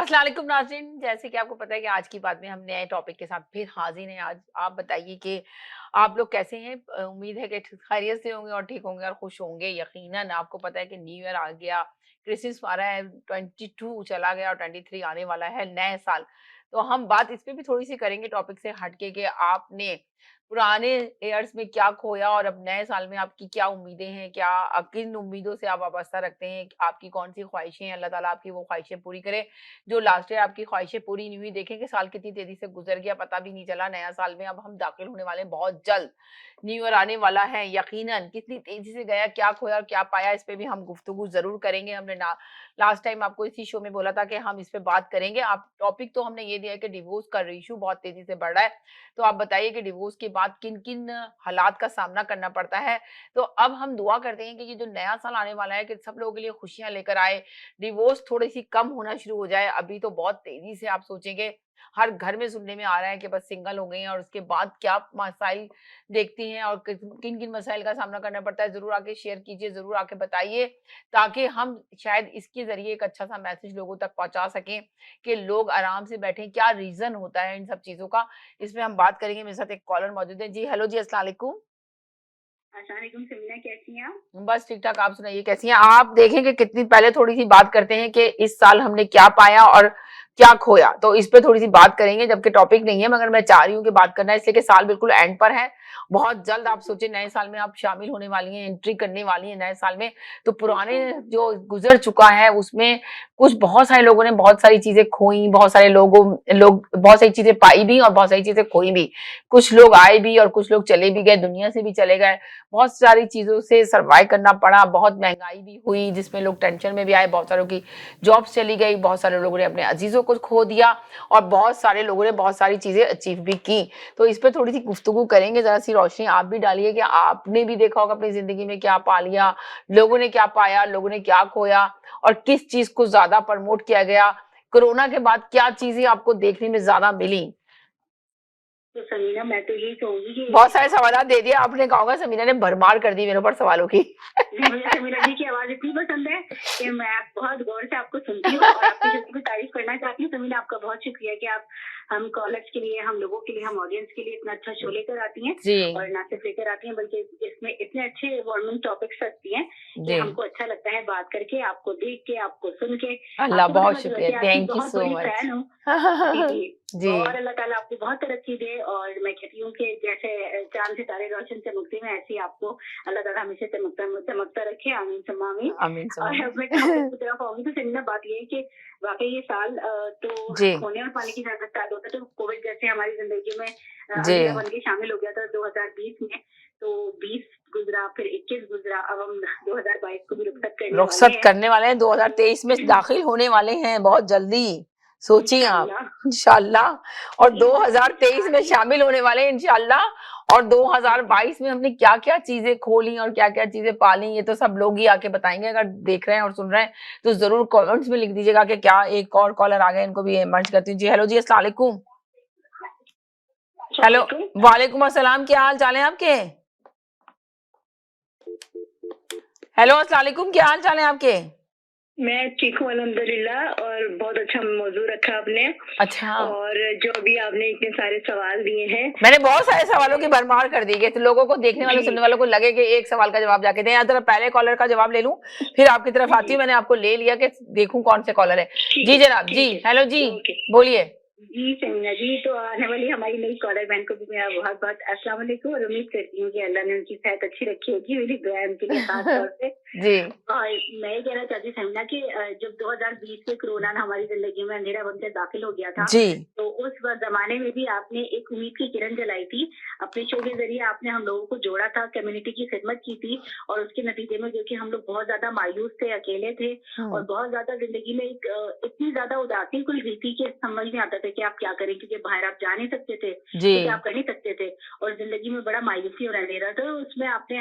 अस्सलाम वालेकुम नाज़रीन, जैसे कि आपको पता है कि आज की बात में हम नए टॉपिक के साथ फिर हाज़िर हैं। आज आप बताइए कि आप लोग कैसे हैं? उम्मीद है कि खैरियत से होंगे और ठीक होंगे और खुश होंगे। यकीनन आपको पता है कि न्यू ईयर आ गया, क्रिसमस आ रहा है, 22 चला गया और 23 आने वाला है, नए साल। तो हम बात इस पे भी थोड़ी-सी करेंगे टॉपिक से हट के कि आपने पुराने ईयर्स में क्या खोया और अब नए साल में आपकी क्या उम्मीदें हैं? क्या किन उम्मीदों से आप वाबस्ता रखते हैं? आपकी कौन-सी ख्वाहिशें हैं? अल्लाह ताला आपकी वो ख्वाहिशें पूरी करे। जो लास्ट ईयर आपकी ख्वाहिशें पूरी नहीं हुई, देखें कि साल कितनी तेजी से गुजर गया, पता भी नहीं चला। नया साल में अब हम दाखिल होने वाले हैं बहुत जल्द। न्यू ईयर आने वाला है, यकीनन कितनी तेजी से गया, क्या खोया और क्या पाया, इस पे भी हम गुफ्तगू जरूर करेंगे। हमने ना लास्ट टाइम आपको इसी शो में बोला था कि हम इस पे बात करेंगे। आप टॉपिक तो हमने ये दिया है कि डिवोर्स का इशू बहुत तेजी से बढ़ रहा है। तो आप बताइए कि डिवोर्स के बाद किन किन हालात का सामना करना पड़ता है। तो अब हम दुआ करते हैं कि ये जो नया साल आने वाला है कि सब लोगों के लिए खुशियां लेकर आए, डिवोर्स थोड़ी-सी कम होना शुरू हो जाए। अभी तो बहुत तेज़ी से आप सोचेंगे, हर घर में सुनने में आ रहा है कि बस सिंगल हो गई हैं और उसके बाद क्या मसाइल देखती हैं और किन-किन मसाइल का सामना करना पड़ता है। ज़रूर आके शेयर कीजिए, ज़रूर आके बताइए, ताकि हम शायद इसके ज़रिए एक अच्छा-सा मैसेज लोगों तक पहुँचा सकें कि लोग आराम से बैठें। क्या रीज़न होता है इन सब चीज़ों का? इसमें हम बात करेंगे। मेरे साथ एक कॉलर मौजूद है। जी, हेलो जी, अस्सलाम वालेकुम। अस्सलाम वालेकुम समीना, कैसी हैं आप? बस ठीक-ठाक, आप सुनाइए कैसी हैं? आप देखें कि कितनी पहले थोड़ी-सी बात करते हैं कि इस साल हमने क्या पाया और क्या खोया, तो इस पे थोड़ी-सी बात करेंगे, जबकि टॉपिक नहीं है मगर मैं चाह रही हूँ कि बात करना है इसलिए कि साल बिल्कुल एंड पर है। बहुत जल्द आप सोचिए नए साल में आप शामिल होने वाली हैं, एंट्री करने वाली हैं नए साल में, तो पुराने बिल्कुल। जो गुज़र चुका है उसमें कुछ बहुत सारे लोगों ने बहुत सारी चीज़ें खोई, बहुत सारे लोग बहुत सारी चीज़ें पाई भी और बहुत सारी चीज़ें खोई भी। कुछ लोग आए भी और कुछ लोग चले भी गए, दुनिया से भी चले गए। बहुत सारी चीज़ों से सर्वाइव करना पड़ा, बहुत महँगाई भी हुई जिसमें लोग टेंशन में भी आए, बहुत सारों की जॉब्स चली गई, बहुत सारे लोगों ने अपने अज़ीज़ों को खो दिया और बहुत सारे लोगों ने बहुत सारी चीज़ें अचीव भी की। तो इस पे थोड़ी-सी गुफ्तगू करेंगे, ज़रा-सी रोशनी आप भी डालिए कि आपने भी देखा होगा अपनी ज़िंदगी में क्या पा लिया, लोगों ने क्या पाया, लोगों ने क्या खोया और किस चीज़ को ज़्यादा प्रमोट किया गया। कोरोना के बाद क्या चीज़ें आपको देखने में ज़्यादा मिली? तो समीना, मैं तो यही कहूँगी कि बहुत सारे सवालात दे दिए आपने, कहा होगा समीना ने भरमार कर दी मेरे ऊपर सवालों की। जी, मुझे समीरा जी की आवाज़ इतनी पसंद है कि मैं बहुत गौर से आपको सुनती हूँ और आपकी शक्ति की तारीफ़ करना चाहती हूँ। समीना, आपका बहुत शुक्रिया कि आप हम कॉलर्स के लिए, हम लोगों के लिए, हम ऑडियंस के लिए इतना अच्छा शो लेकर आती हैं जी, और ना सिर्फ लेकर आती हैं बल्कि इसमें इतने अच्छे वार्मिंग टॉपिक्स रखती हैं कि जी। हमको अच्छा लगता है बात करके, आपको देख के, आपको सुन के। अल्लाह आपको पता है बहुत मैं तो शुक्रिया, वैसे आपकी थैंक यू बहुत सो बड़ी मच। फ़ैन हूँ। जी, जी। जी, और अल्लाह ताला आपको बहुत तरक्की दे और मैं कहती हूँ कि जैसे चाँद सितारे रोशन चमकते हैं, ऐसे ही आपको अल्लाह ताला हमेशा चमकता रखे। आमीन सुम्मा आमीन। आमीन और सुम्मा अब मैं टॉपिक की तरफ आऊँगी तो समीना, बात ये है कि वाक़ई ये साल तो जी, खोने और पाने की ज़्यादा स्टार्ट होता है, तो कोविड जैसे हमारी ज़िंदगी में जी। अंधेरा बन के शामिल हो गया था 2020 में। तो 20 गुज़रा, फिर 21 गुज़रा, अब हम 2022 को भी रुखसत करने वाले रुखसत हैं। करने वाले हैं, 2023 में दाखिल होने वाले हैं बहुत जल्दी, सोचिए आप, इंशाअल्लाह। इंशाअल्लाह। तो और ये कहूँगी कि 2023 में आज की शामिल होने वाले हैं इंशाअल्लाह। और 2022 में हमने क्या-क्या चीज़ें खोली और क्या-क्या चीज़ें पाली, ये तो सब लोग ही आके बताएँगे। अगर देख रहे हैं और सुन रहे हैं, तो ज़रूर कमेंट्स में लिख दीजिएगा कि क्या एक और कॉलर आ गए, इनको भी मर्ज करती हूँ। जी, हेलो जी, अस्सलाम वालेकुम। अस्सलाम हेलो, वालेकुम। वालेकुम अस्सलाम, क्या हाल-चाल है आपके? हेलो, अस्सलाम वालेकुम, क्या हाल-चाल है आपके? मैं ठीक हूँ अल्हम्दुलिल्लाह। और बहुत अच्छा मौजू रखा आपने। अच्छा। और जो अभी आपने इतने सारे सवाल दिए हैं। मैंने बहुत सारे सवालों की भरमार कर दी है, तो लोगों को, देखने वालों, जी, सुनने वालों को लगे कि एक सवाल का जवाब जाके दें। या जरा पहले कॉलर का जवाब ले लूं, फिर आपकी तरफ आती जी, हूँ। मैंने आपको ले लिया कि देखूं कौन से कॉलर है। ठीक जी है, जनाब, जी, ठीक है, हेलो जी, ओके। बोलिए। जी समीना जी, तो आने वाली हमारी नई कॉलर बहन को भी मेरा बहुत बहुत अस्सलाम वालेकुम और उम्मीद करती हूँ कि अल्लाह ने उनकी सेहत अच्छी रखी होगी। मेरी दुआ है उनके लिए खास तौर से। जी, और मैं ये कहना चाहती हूँ समीना कि जब 2020 में कोरोना ने हमारी जिंदगी में अंधेरा बनकर दाखिल हो गया था, जी, तो उस वक्त जमाने में भी आपने एक उम्मीद की किरण जलाई थी। अपने शो के जरिए आपने हम लोगों को जोड़ा था, कम्युनिटी की खिदमत की थी और उसके नतीजे में जो कि हम लोग बहुत ज्यादा मायूस थे, अकेले थे और हम्म, बहुत ज्यादा जिंदगी में एक इतनी ज्यादा उदासी खुल गई थी कि समझ नहीं आता था कि आप क्या करें, क्योंकि बाहर आप जा नहीं सकते थे, जी कुछ आप कर नहीं सकते थे और जिंदगी में बड़ा मायूसी और अंधेरा था। तो उसमें आपने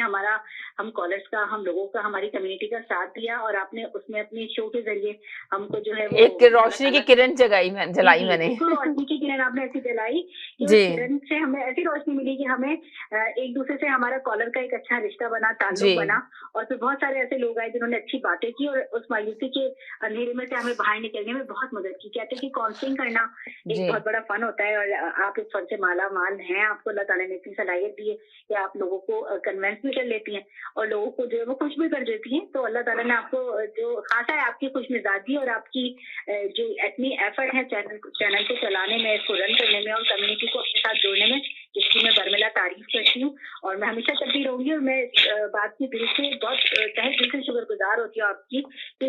हम कॉलर्स का, हम लोगों का, हमारी कम्युनिटी का साथ दिया और आपने उसमें अपने शो के जरिए हमको जो है वो एक अल्लाह रोशनी की ताला किरण जी, जलाई जी, मैंने। बिल्कुल रोशनी की किरण आपने ऐसी जलाई कि जी उस किरण से हमें ऐसी रोशनी मिली कि हमें एक-दूसरे से हमारा कॉलर का एक अच्छा रिश्ता बना, ताल्लुक जी बना और फिर बहुत सारे ऐसे लोग आए जिन्होंने अच्छी बातें की और उस मायूसी के अंधेरे में से हमें बाहर निकलने में बहुत मदद की। कहते हैं कि काउंसलिंग करना एक जी बहुत बड़ा फन होता है और आप इस फन से माला-माल हैं, आपको अल्लाह ताला ने इतनी सलाहियत दी है कि आप लोगों को कन्विंस भी कर लेती हैं और लोगों को जो है वो खुश भी कर देती हैं। तो अल्लाह ताला ने आपको जो ख़ासा है आपकी खुशमिज़ाजी और आपकी जो इतनी एफर्ट है चैनल को चलाने में, इसको रन करने में और कम्युनिटी को अपने साथ जोड़ने में, इसकी मैं बरमिला तारीफ करती हूँ और मैं हमेशा करती रहूंगी और मैं इस बात की दिल से बहुत तहे दिल से शुक्रगुजार होती हूँ आपकी कि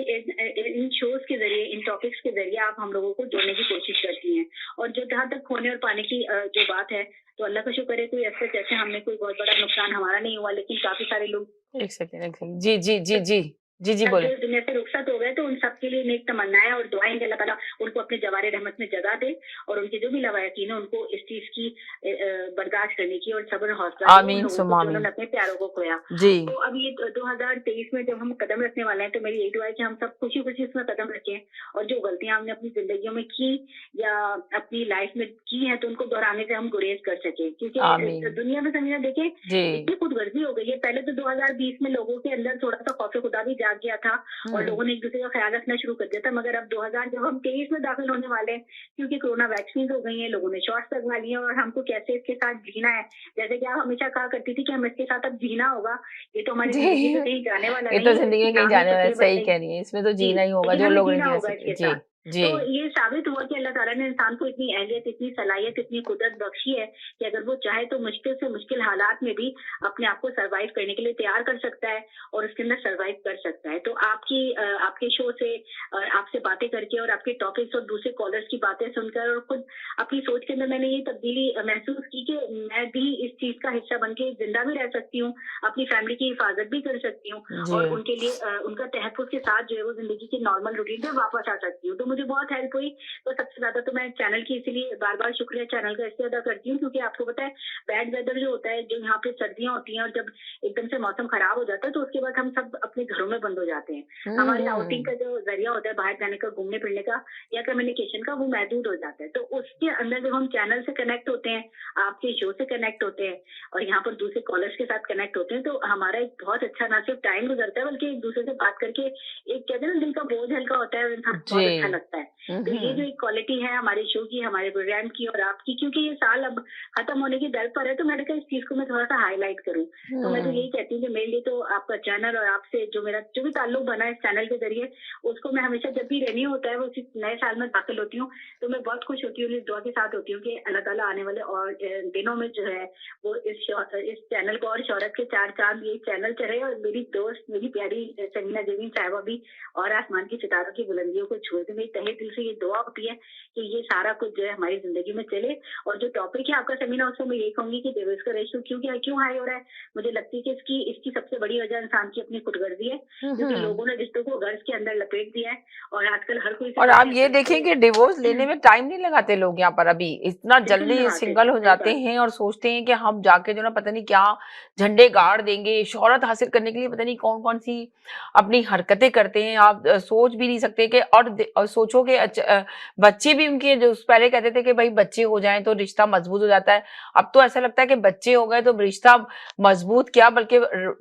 इन शोज के जरिए, इन टॉपिक्स के जरिए आप हम लोगों को जोड़ने की कोशिश करती हैं। और जो जहाँ तक खोने और पाने की जो बात है, तो अल्लाह का शुक्र है कोई ऐसे जैसे हमने कोई बहुत बड़ा नुकसान हमारा नहीं हुआ, लेकिन काफी सारे लोग एक सेकंड जी जी जी जी जी जी अब जो बोले। दुनिया से रुखसत हो गए, तो उन सबके लिए नेक तमन्नाएं और दुआएं कि अल्लाह ताला उनको अपने जवारे रहमत में जगह दे और उनके जो भी लवायकीन है उनको इस चीज की बर्दाश्त करने की और सब्र और हौसला दे उन आमीन लोगों को सुम्मा जो आमीन। उन्होंने अपने प्यारों को खोया। जी तो अब ये 2023 में जब हम कदम रखने वाले हैं, तो मेरी यही दुआ है कि हम सब खुशी खुशी उसमें कदम रखें और जो गलतियां हमने अपनी जिंदगियों में की या अपनी लाइफ में की है, तो उनको दोहराने से हम गुरेज कर सके, क्योंकि आमीन। दुनिया में समझना देखें जी इतनी खुदगर्जी हो गई है। पहले तो 2020 में लोगों के अंदर थोड़ा सा खौफ खुदा भी जाग गया था और लोगों ने एक दूसरे का ख्याल रखना शुरू कर दिया था, मगर अब 2000 जब हम 23 में दाखिल होने वाले हैं, क्योंकि कोरोना वैक्सीन हो गई है, लोगों ने शॉट्स लगवा लिए और हमको कैसे इसके साथ जीना है, जैसे कि आप हमेशा कहा करती थी कि हम इसके साथ अब जीना होगा, ये तो हमारी जी जिंदगी से कहीं जाने वाला ये तो नहीं है, जिंदगी इसकी में कहीं नाम ही जाने वाला है, तकरीबन सही नहीं। कह रही है, इसमें तो जी, जीना ही होगा लेकिन जो हमें लोग नहीं जीना जी होगा सके। इसके जी साथ। जी तो ये साबित हुआ कि अल्लाह ताला ने इंसान को इतनी अहलियत, इतनी सलाहियत, इतनी कुदरत बख्शी है कि अगर वो चाहे तो मुश्किल से मुश्किल हालात में भी अपने आप को सर्वाइव करने के लिए तैयार कर सकता है और उसके अंदर सर्वाइव कर सकता है। तो आपके शो से आपसे बातें करके और आपके टॉपिक्स और दूसरे कॉलर्स की बातें सुनकर और खुद अपनी सोच के अंदर मैंने ये तब्दीली महसूस की कि मैं भी इस चीज का हिस्सा बन के जिंदा भी रह सकती हूँ, अपनी फैमिली की हिफाजत भी कर सकती हूँ जी और उनके लिए उनका तहफ़्फ़ुज़ के साथ जो है वो ज़िंदगी की नॉर्मल रूटीन पे वापस आ सकती हूँ। तो मुझे बहुत हेल्प हुई। तो सबसे ज़्यादा तो मैं चैनल की इसीलिए बार-बार शुक्रिया चैनल का इसलिए अदा करती हूँ, क्योंकि आपको पता है बैड वेदर जो होता है, जो यहाँ पे सर्दियाँ होती हैं और जब एकदम से मौसम खराब हो जाता है, तो उसके बाद हम सब अपने घरों में बंद हो जाते हैं। हमारे आउटिंग हम्म का जो ज़रिया होता है बाहर जाने का, घूमने-फिरने का या कम्युनिकेशन का, वो महदूद हो जाता है। तो उसके अंदर जब हम चैनल से कनेक्ट होते हैं, आपके शो से कनेक्ट होते हैं और यहाँ पर दूसरे कॉलर्स के साथ कनेक्ट होते हैं, तो हमारा एक बहुत अच्छा ना सिर्फ टाइम गुजरता है, बल्कि एक दूसरे से बात करके एक कहते हैं ना दिल का बोझ हल्का होता है और इंसान को बहुत अच्छा जी लगता है। तो ये जो एक क्वालिटी है हमारे शो की, हमारे प्रोग्राम की और आपकी, क्योंकि ये साल अब खत्म होने की दर पर है, तो मैंने कहा इस चीज को मैं थोड़ा सा हाईलाइट करूँ। तो मैं तो हम्म यही कहती हूँ कि मेरे लिए तो आपका चैनल और आपसे जो मेरा जो भी ताल्लुक बना है इस चैनल के जरिए, उसको मैं हमेशा जब भी रेन्यू होता है, वो उसी नए साल में दाखिल होती हूँ, तो मैं बहुत खुश होती हूँ, इस दुआ के साथ होती हूँ कि अल्लाह ताला आने वाले और दिनों में जो है वो इस चैनल को और शोहरत के चार चांद ये चैनल चढ़े और मेरी दोस्त, मेरी प्यारी समीना जमीन साहिबा भी और आसमान की सितारों की बुलंदियों को छुए। तो मेरी तहे दिल से ये दुआ होती है कि ये सारा कुछ जो है हमारी जिंदगी में चले। और जो टॉपिक है आपका समीना, उसमें मैं यही कहूंगी कि डिवोर्स का रेशियो क्यों हाई हो रहा है, मुझे लगती है कि इसकी सबसे बड़ी वजह इंसान की अपनी खुदगर्जी है, क्योंकि हम्म। लोगों ने रिश्तों को गर्ज के अंदर लपेट दिया है और आजकल हर कोई और सिर्फ आप अपने ये घर देखें कि डिवोर्स लेने में टाइम नहीं लगाते लोग यहाँ पर, अभी इतना बिल्कुल नहीं जल्दी लगाते। सिंगल हो सही जाते बात। हैं और सोचते हैं कि हम जाके जो ना पता नहीं क्या झंडे गाड़ देंगे, शोहरत हासिल करने के लिए पता नहीं कौन कौन सी अपनी हरकतें करते हैं। आप सोच भी नहीं सकते कि और सोचो कि बच्चे भी उनके जो पहले कहते थे कि भाई बच्चे हो जाएं तो रिश्ता मजबूत हो जाता है, अब तो ऐसा लगता है कि बच्चे हो गए तो रिश्ता मजबूत क्या बल्कि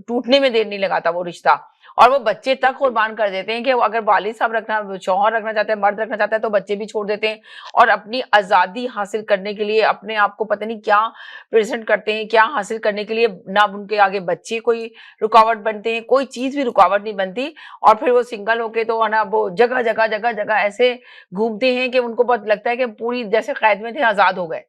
टूटने में देर नहीं लगाता वो रिश्ता। और वो बच्चे तक बिल्कुल। कुर्बान कर देते हैं कि वो अगर वालिद साहब रखना, शौहर रखना चाहते हैं, मर्द रखना चाहता है, तो बच्चे भी छोड़ देते हैं और अपनी आजादी हासिल करने के लिए अपने आप को पता नहीं क्या प्रेजेंट करते हैं, क्या हासिल करने के लिए ना उनके आगे बच्चे कोई रुकावट बनते हैं, कोई चीज भी रुकावट नहीं बनती। और फिर वो सिंगल होके तो है ना वो जगह जगह जगह जगह ऐसे घूमते हैं कि उनको बहुत लगता है कि पूरी जैसे कैद में थे आजाद हो गए।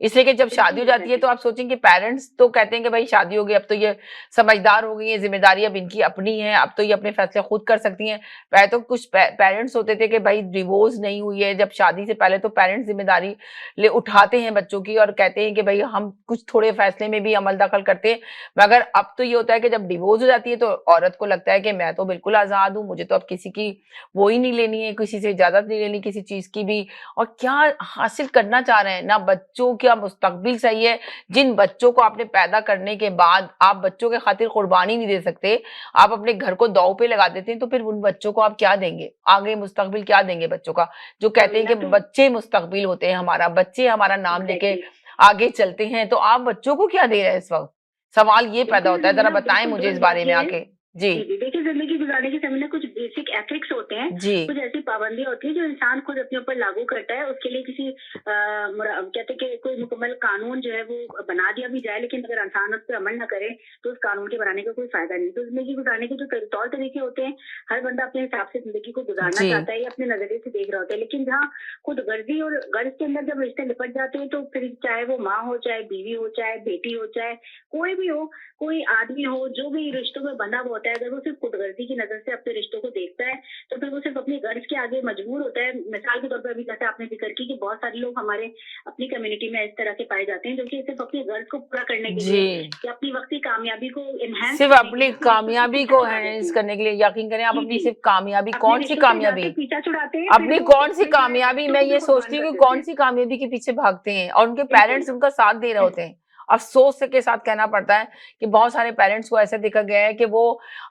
इसलिए कि जब शादी हो बिल्कुल जाती है तो आप सोचेंगे पेरेंट्स तो कहते हैं कि भाई शादी हो गई, अब तो ये समझदार हो गई है, जिम्मेदारी अब इनकी अपनी है, अब तो ये अपने फैसले खुद कर सकती हैं। पहले तो कुछ पेरेंट्स होते थे कि भाई डिवोर्स नहीं हुई है जब शादी से पहले, तो पेरेंट्स जिम्मेदारी ले उठाते हैं बच्चों की और कहते हैं कि भाई हम कुछ थोड़े फैसले में भी अमल दखल करते हैं। मगर अब तो ये होता है कि जब डिवोर्स हो जाती है तो औरत को लगता है कि मैं तो बिल्कुल आजाद हूँ, मुझे तो अब किसी की वो ही नहीं लेनी है, किसी से इजाजत नहीं लेनी किसी चीज की भी। और क्या हासिल करना चाह रहे हैं ना, बच्चों का मुस्तकबिल सही है। जिन बच्चों को आपने पैदा करने के बाद आप बच्चों के खातिर कुर्बानी नहीं दे सकते, आप अपने घर को दांव पे लगा देते हैं, तो फिर उन बच्चों को आप क्या देंगे, आगे मुस्तकबिल क्या देंगे बच्चों का। जो कहते हैं कि तो बच्चे मुस्तकबिल होते हैं हमारा, बच्चे हमारा नाम लेके एग्जैक्टली आगे चलते हैं, तो आप बच्चों को क्या दे रहे हैं इस वक्त। सवाल ये पैदा बिल्कुल होता है, जरा ना, बताएं बिल्कुल मुझे इस दुरुस्त बारे बात में ये है। आके। जी जी, जी। देखिए, ज़िंदगी गुज़ारने के समय ना कुछ बेसिक एथिक्स होते हैं, जी कुछ ऐसी पाबंदियाँ होती हैं जो इंसान खुद अपने ऊपर लागू करता है। उसके लिए किसी कहते हैं कि कोई मुकम्मल कानून जो है वो बना दिया भी जाए, लेकिन अगर इंसान उस पे अमल ना करे, तो उस कानून के बनाने का कोई फ़ायदा नहीं। तो ज़िंदगी गुज़ारने के जो तौर तरीके होते हैं, हर बंदा अपने हिसाब से ज़िंदगी को गुज़ारना जी चाहता है या अपने नज़रिए से देख रहा होता है। लेकिन जहाँ खुदगर्ज़ी और गर्ज़ के अंदर जब रिश्ते निपट जाते हैं, तो फिर चाहे वो माँ हो, चाहे बीवी हो, चाहे बेटी हो, चाहे कोई भी हो, कोई आदमी हो, जो भी रिश्तों में बंधा हुआ होता है, अगर वो सिर्फ खुदगर्जी की नजर से अपने रिश्तों को देखता है, तो फिर वो सिर्फ अपनी गर्ज के आगे मजबूर होता है। मिसाल के तौर पर अभी जैसे आपने जिक्र की कि बहुत सारे लोग हमारे अपनी कम्युनिटी में इस तरह के पाए जाते हैं जो कि सिर्फ अपनी गर्ज को पूरा करने के जी लिए या अपनी वक्ती कामयाबी को एनहांस सिर्फ करने के अपनी लिए अपने रिश्तों से कामयाबी पीछा को छुड़ा देते एनहांस हैं। करने के लिए, यकीन करें आप जी, अपनी जी। सिर्फ कामयाबी, अपने कौन सी रिश्तों से कामयाबी, जाते पीछा छुड़ाते हैं, फिर अपनी वो कौन सी अपने जो है कामयाबी, रिश्तों मैं को भी ये कुर्बान सोचती हूँ कर कि देते कौन हैं। सी कामयाबी के पीछे भागते हैं और उनके बिल्कुल। पेरेंट्स उनका साथ दे रहे होते हैं। अफसोस के साथ कहना पड़ता है कि बहुत सारे पेरेंट्स को ऐसा देखा गया है कि वो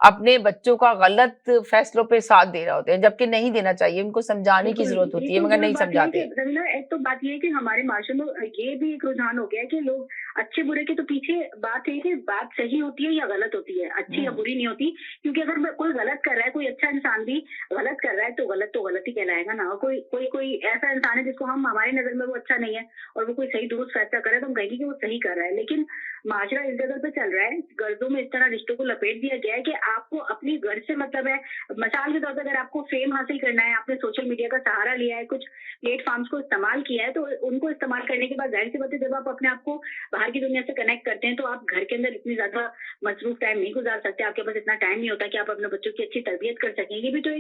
अपने बच्चों का गलत फैसलों पे साथ दे रहे होते हैं, जबकि नहीं देना चाहिए, उनको समझाने की बिल्कुल, जरूरत होती है बिल्कुल मगर दुरुस्त नहीं बात ये है कि समझाते। रवीना, एक तो बात ये है कि हमारे माशरे में ये भी एक रुझान हो गया है कि लोग अच्छे-बुरे के तो पीछे बात है कि बात सही होती है या गलत होती है, अच्छी या हम्म बुरी नहीं होती। क्योंकि अगर कोई गलत कर रहा है, कोई अच्छा इंसान भी गलत कर रहा है, तो गलत ही कहलाएगा ना। और कोई कोई कोई ऐसा इंसान है जिसको हम हमारी नज़र में वो अच्छा नहीं है और वो कोई सही दुरुस्त फैसला कर रहा है, तो हम कहेंगे कि वो सही कर रहा है। लेकिन माशरा इस जगह पे चल रहा है, गर्ज़ों में इस तरह रिश्तों को लपेट दिया गया है कि आपको अपनी गर्ज से मतलब है। मिसाल के तौर पे अगर आपको फेम हासिल करना है, आपने सोशल मीडिया का सहारा लिया है, कुछ प्लेटफॉर्म्स को इस्तेमाल किया है, तो उनको इस्तेमाल करने के बाद जाहिर सी बात है जब आप अपने आप को बाहर की दुनिया से कनेक्ट करते हैं, तो आप घर के अंदर इतनी ज्यादा मसरूफ टाइम नहीं गुजार सकते। आपके पास इतना टाइम नहीं होता कि आप अपने बच्चों की अच्छी तरबियत कर सकें। ये भी तो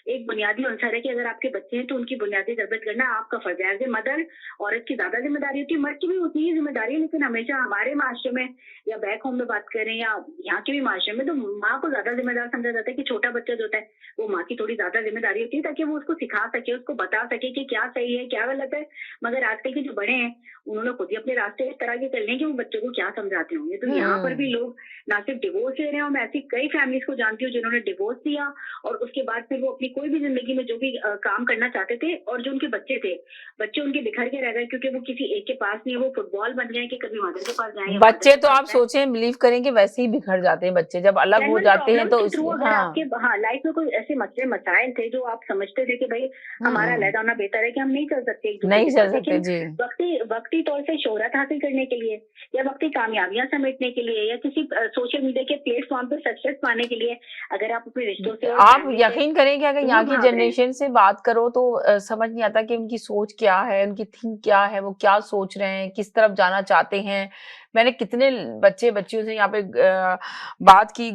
एक बुनियादी अंसर है कि अगर आपके बच्चे हैं तो उनकी बुनियादी तरबियत करना आपका फर्ज है। एज ए मदर औरत की ज्यादा जिम्मेदारी होती है, मर्द की भी उतनी ही जिम्मेदारी है, लेकिन हमेशा हमारे माशरे में या बैक होम में बात करें या यहाँ के भी माशरे में, तो माँ को ज्यादा जिम्मेदार समझा जाता है कि छोटा बच्चा जो होता है वो माँ की थोड़ी ज्यादा जिम्मेदारी होती है, ताकि वो उसको सिखा सके, उसको बता सके कि क्या सही है क्या गलत है। मगर आजकल के जो बड़े हैं उन्होंने खुद ही अपने रास्ते इस तरह के कर लिए कि वो बच्चों को क्या समझाते होंगे। तो यहाँ पर भी हम्म लोग ना सिर्फ डिवोर्स ले रहे हैं, और मैं ऐसी कई फैमिलीज को जानती हूँ जिन्होंने डिवोर्स दिया और उसके बाद फिर वो अपनी कोई भी जिंदगी में जो भी काम करना चाहते थे, और जो उनके बच्चे थे, बच्चे उनके बिखर के रह गए क्योंकि वो किसी एक के पास नहीं है। वो फुटबॉल बन गए कि कभी मदर के पास जाए या फादर बच्चे के तो पास आप जाए। सोचें, बिलीव करेंगे वैसे ही बिखर जाते हैं बच्चे जब अलग हो जेन्युइन जाते हैं प्रॉब्लम्स तो के इस थ्रू अगर आपके हाँ लाइफ में कोई ऐसे मसले मसाइल थे जो आप समझते थे कि भाई हमारा हम्म अलग होना बेहतर है, कि हम नहीं चल सकते एक दूसरे नहीं के चल साथ, सकते लेकिन जी। वक्ती तौर से शोहरत हासिल करने के लिए या वक्ती कामयाबियां समेटने के लिए या किसी सोशल मीडिया के प्लेटफॉर्म पे सक्सेस पाने के लिए अगर आप अपने रिश्तों से और आप फैमिली से यकीन करें कि अगर यहाँ दूर की भाग रहे हैं। जनरेशन से बात करो तो समझ नहीं आता कि उनकी सोच क्या है, उनकी थिंक क्या है, वो क्या सोच रहे हैं, किस तरफ जाना चाहते हैं। मैंने कितने बच्चे बच्चियों से यहाँ पे बात की,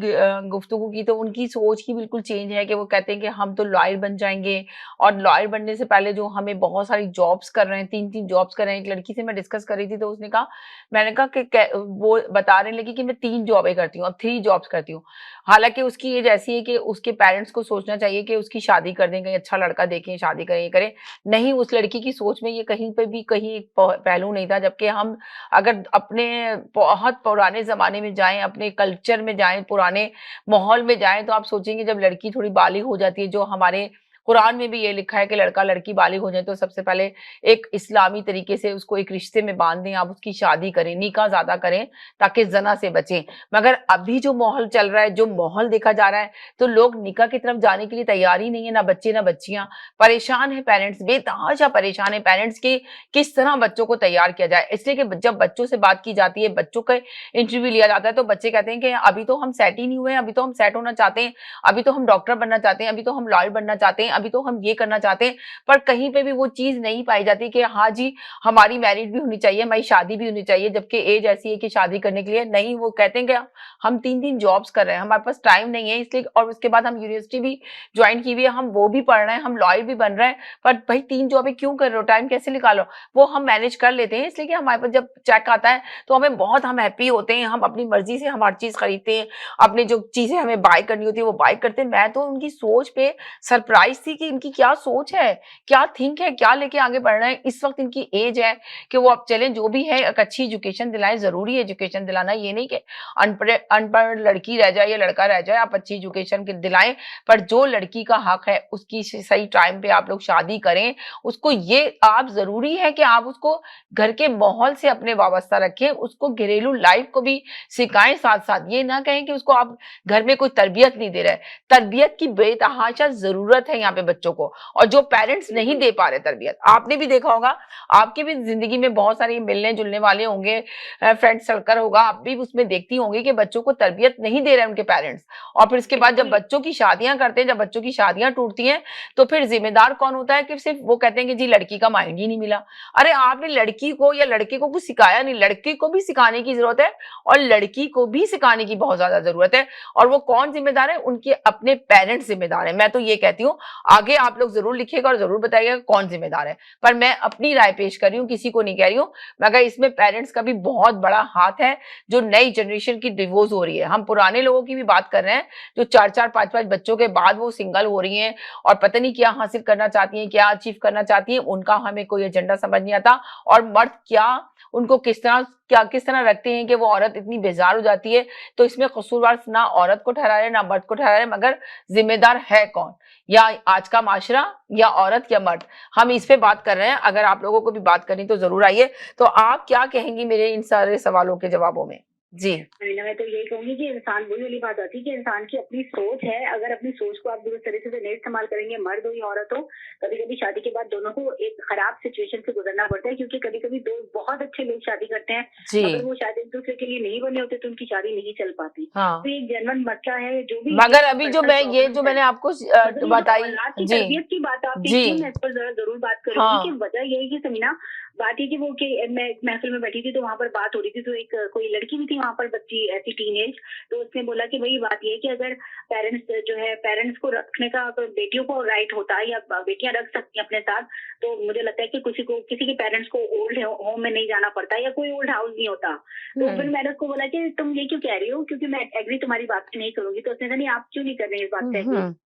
गुफ्तगू की, तो उनकी सोच ही बिल्कुल चेंज है कि वो कहते हैं कि हम तो लॉयर बन जाएंगे, और लॉयर बनने से पहले जो हमें बहुत सारी जॉब्स कर रहे हैं, 3-3 जॉब्स कर रहे हैं। एक लड़की से मैं डिस्कस कर रही थी तो उसने कहा, मैंने कहा कि वो बता रहे लगी कि मैं 3 जॉबें करती हूँ, अब 3 जॉब्स करती हूँ। हालांकि उसकी एज ऐसी है कि उसके पेरेंट्स को सोचना चाहिए कि उसकी शादी कर दें, कहीं अच्छा लड़का देखें, शादी करें, ये करें। नहीं, उस लड़की की सोच में ये कहीं पे भी कहीं एक पहलू नहीं था। जबकि हम अगर अपने बहुत पुराने जमाने में जाएं, अपने कल्चर में जाएं, पुराने माहौल में जाएं, तो आप सोचेंगे जब लड़की थोड़ी बालिग हो जाती है, जो हमारे कुरान में भी ये लिखा है कि लड़का लड़की बालिग हो जाए तो सबसे पहले एक इस्लामी तरीके से उसको एक रिश्ते में बांध दें, आप उसकी शादी करें, निकाह ज्यादा करें, ताकि जना से बचें। मगर अभी जो माहौल चल रहा है, जो माहौल देखा जा रहा है, तो लोग निकाह की तरफ जाने के लिए तैयार ही नहीं है, ना बच्चे ना बच्चियां। परेशान है पेरेंट्स, बेतहाशा परेशान है पेरेंट्स की किस तरह बच्चों को तैयार किया जाए। इसलिए कि जब बच्चों से बात की जाती है, बच्चों का इंटरव्यू लिया जाता है, तो बच्चे कहते हैं कि अभी तो हम सेट ही नहीं हुए हैं, अभी तो हम सेट होना चाहते हैं, अभी तो हम डॉक्टर बनना चाहते हैं, अभी तो हम लॉयर बनना चाहते हैं, अभी तो हम ये करना चाहते हैं, पर कहीं पे भी वो चीज नहीं पाई जाती कि हाँ जी हमारी मैरिड भी होनी चाहिए, हमारी शादी भी होनी चाहिए, जबकि एज ऐसी है कि शादी करने के लिए नहीं। वो कहते हैं कि हम 3-3 जॉब्स कर रहे हैं, हमारे पास टाइम नहीं है इसलिए, और उसके बाद हम यूनिवर्सिटी भी ज्वाइन की हुई है, हम वो भी पढ़ रहे हैं, हम लॉयर भी बन रहे हैं, पर भाई 3 जॉबें क्यों कर रहे हो, टाइम कैसे निकालो? वो हम मैनेज कर लेते हैं, इसलिए कि हमारे पास जब चेक आता है तो हमें बहुत, हम हैप्पी होते हैं, हम अपनी मर्जी से हम हर चीज खरीदते हैं, अपनी जो चीजें हमें बाय करनी होती है वो बाय करते हैं। मैं तो उनकी सोच पे सरप्राइज थी कि इनकी क्या सोच है, क्या थिंक है, क्या लेके आगे बढ़ रहे हैं। इस वक्त इनकी एज है कि वो अब चलें, जो भी है एक अच्छी एजुकेशन दिलाएं, जरूरी है एजुकेशन दिलाना, ये नहीं कि अनपढ़ अनपढ़ लड़की रह जाए या लड़का रह जाए, आप अच्छी एजुकेशन दिलाएं, पर जो लड़की का हक है उसकी सही टाइम पे आप लोग शादी करें। उसको ये आप जरूरी है कि आप उसको घर के माहौल से अपने वाबस्ता रखें, उसको घरेलू लाइफ को भी सिखाएं साथ साथ। ये ना कहें कि उसको आप घर में कोई तरबियत नहीं दे रहे। तरबियत की बेतहाशा जरूरत है यहाँ पे बच्चों को, और जो पेरेंट्स नहीं दे पा रहे तरबियत, आपने भी देखा होगा, आपके भी जिंदगी में बहुत सारे मिलने जुलने वाले होंगे, फ्रेंड सर्कल होगा, आप भी उसमें देखती होंगी कि बच्चों को तरबियत नहीं दे रहे उनके पेरेंट्स। और फिर उसके बाद जब बच्चों की शादियां करते हैं, जब बच्चों की शादियां टूटती हैं, तो फिर जिम्मेदार कौन होता है? कि सिर्फ वो कहते हैं कि जी लड़की का माइंड ही नहीं मिला। अरे आपने लड़की को या लड़के को कुछ सिखाया नहीं, लड़के को भी सिखाने की जरूरत है और लड़की को भी सिखाने की बहुत ज्यादा जरूरत है। और वो कौन जिम्मेदार है? उनके अपने पेरेंट्स जिम्मेदार है। मैं तो ये कहती हूँ, आगे आप लोग जरूर लिखिएगा और जरूर बताइएगा कौन जिम्मेदार है, पर मैं अपनी राय पेश कर रही हूँ, किसी को नहीं कह रही हूँ, मगर इसमें पेरेंट्स का भी बहुत बड़ा हाथ है। जो नई जनरेशन की डिवोर्स हो रही है, हम पुराने लोगों की भी बात कर रहे हैं, जो 4-4 5-5 बच्चों के बाद वो सिंगल हो रही हैं और पता नहीं क्या हासिल करना चाहती हैं, क्या अचीव करना चाहती हैं, उनका हमें कोई एजेंडा समझ नहीं आता। और मर्द क्या उनको किस तरह रखते हैं कि वो औरत इतनी बेजार हो जाती है। तो इसमें कसूरवार ना औरत को ठहरा रहे ना मर्द को ठहरा रहे, मगर जिम्मेदार है कौन? या आज का माशरा, या औरत, या मर्द? हम इस पे बात कर रहे हैं। अगर आप लोगों को भी बात करनी तो जरूर आइए। तो आप क्या कहेंगी मेरे इन सारे सवालों के जवाबों में? जी मैं तो यही कहूंगी कि इंसान, वही वाली बात आती है कि इंसान की अपनी सोच है। अगर अपनी सोच को आप दुरुस्त तरीके से नहीं इस्तेमाल करेंगे, मर्द हो या औरत हो, कभी कभी शादी के बाद दोनों को एक खराब सिचुएशन से गुजरना पड़ता है। क्योंकि कभी कभी दो बहुत अच्छे लोग शादी करते हैं, मगर वो शायद एक दूसरे के लिए नहीं बने होते, तो उनकी शादी नहीं चल पाती। हाँ। तो एक जेन्युइन मसला है जो भी। मगर अभी जो मैंने आपको बताई, की तरबियत की बात आपकी जी मैं इस पर जरूर बात करूंगी। हाँ। कि वजह यही कि समीना, बात ये कि वो कि मैं एक महफिल में बैठी थी तो वहां पर बात हो रही थी, तो एक कोई लड़की भी थी वहां पर, बच्ची ऐसी टीनेज। तो उसने बोला कि भाई बात ये है कि अगर पेरेंट्स जो है, पेरेंट्स को रखने का तो बेटियों को राइट होता है या बेटियां रख सकती हैं अपने साथ, तो मुझे लगता है कि किसी के पेरेंट्स को ओल्ड होम में नहीं जाना पड़ता या कोई ओल्ड हाउस नहीं होता। तो फिर मैंने उसको बोला कि तुम ये क्यों कह रही हो, क्योंकि मैं एग्री तुम्हारी बात से नहीं करूंगी। तो उसने कहा नहीं आप क्यों नहीं कर रहे इस बात से,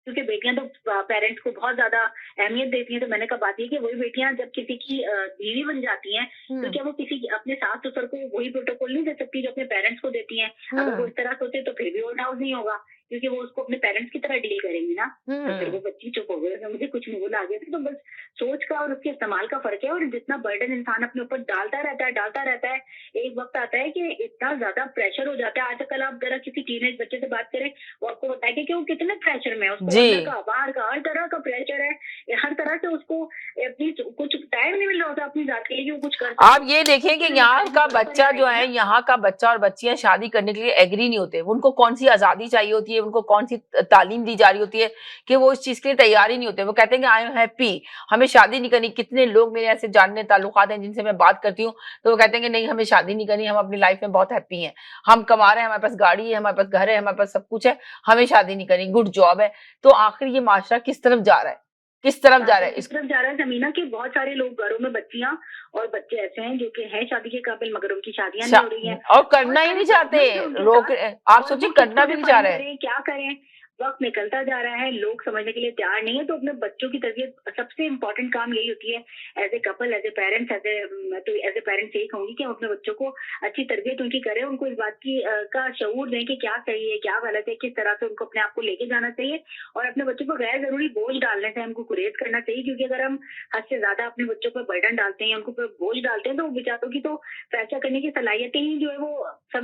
क्योंकि बेटियां तो पेरेंट्स को बहुत ज्यादा अहमियत देती हैं। तो मैंने कहा बात ये कि वही बेटियां जब किसी की बीवी बन जाती हैं, तो क्या वो किसी अपने सास ससुर को वही प्रोटोकॉल नहीं दे सकती जो अपने पेरेंट्स को देती हैं? अगर वो इस तरह सोचे तो फिर भी ओल्ड हाउस नहीं होगा, क्योंकि वो उसको अपने पेरेंट्स की तरह डील करेंगी ना। तो फिर वो बच्ची चुप हो गई, मुझे कुछ नहीं बोला आगे से। तो बस सोच का और उसके इस्तेमाल का फर्क है। और जितना बर्डन इंसान अपने ऊपर डालता रहता है, एक वक्त आता है कि इतना ज्यादा प्रेशर हो जाता है। आजकल आप जरा किसी टीनेज बच्चे से बात करें, वो आपको बताएगा कि वो कितने प्रेशर में है, उसको अंदर का बाहर का हर तरह का प्रेशर है, हर तरह से उसको अपनी कुछ टाइम नहीं मिल रहा होता अपनी जात के लिए कि वो कुछ कर। आप ये देखें कि यहाँ का बच्चा जो है, यहाँ का बच्चा और बच्चियां शादी करने के लिए एग्री नहीं होते। उनको कौन सी आजादी चाहिए होती है, उनको कौन सी तालीम दी जा रही होती है कि वो इस चीज के लिए तैयार ही नहीं होते। वो कहते हैं कि आई एम हैप्पी, हमें शादी नहीं करनी। कितने लोग मेरे ऐसे जानने ताल्लुकात हैं जिनसे मैं बात करती हूँ, तो वो कहते हैं कि नहीं हमें शादी नहीं करनी, हम अपनी लाइफ में बहुत हैप्पी हैं, हम कमा रहे हैं, हमारे पास गाड़ी है, हमारे पास घर है, हमारे पास सब कुछ है, हमें शादी नहीं करनी, गुड जॉब है। तो आखिर ये माशरा किस तरफ जा रहा है, किस तरफ जा रहा है? इस तरफ जा रहा है समीना कि बहुत सारे लोग घरों में बच्चियां और बच्चे ऐसे हैं जो कि हैं शादी के काबिल, मगर उनकी शादियां नहीं हो रही हैं और करना ही नहीं चाहते। रोक, आप सोचिए करना भी नहीं चाह रहे। क्या करें, वक्त निकलता जा रहा है, लोग समझने के लिए तैयार नहीं है। तो अपने बच्चों की तरबियत सबसे इम्पोर्टेंट काम यही होती है। As a couple, as a parents, as a parents यही कहूंगी कि हम अपने बच्चों को अच्छी तरबियत उनकी करें, उनको इस बात की का शऊर दें कि क्या सही है क्या गलत है, किस तरह से उनको अपने आप को लेके जाना चाहिए। और अपने बच्चों को गैर जरूरी बोझ डालने से हमको गुरेज करना चाहिए। क्योंकि अगर हम हद से ज्यादा अपने बच्चों पर बर्डन डालते हैं, उनको बोझ डालते हैं, तो बेचारों की तो फैसला करने की सलाहियतें ही जो है वो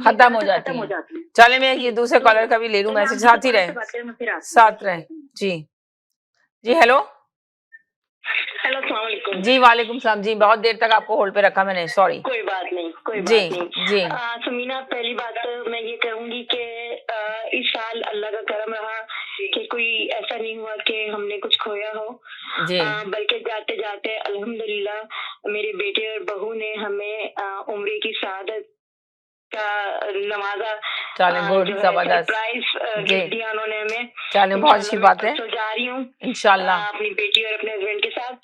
खत्म हो जाती है। चले मैं ये दूसरे कॉलर का भी ले लूं मैसेज, साथ ही रहे जी। हेलो जी, वालेकुम सलाम जी। बहुत देर तक आपको होल्ड पे रखा मैंने, सॉरी। कोई बात नहीं, जी। समीना, पहली बात तो मैं ये कहूंगी कि इस साल अल्लाह का करम रहा कि कोई ऐसा नहीं हुआ कि हमने कुछ खोया हो, जी बल्कि जाते जाते अल्हम्दुलिल्लाह मेरे बेटे और बहू ने हमें उम्रे की शहादत का नवाजा, चलें गुड जो है जबरदस्त सरप्राइज जी गिफ्ट दिया उन्होंने हमें। चलें बहुत अच्छी इंशाल्लाह मैं बात है परसों जा रही हूँ इंशाल्लाह अपनी बेटी और अपने हस्बैंड के साथ।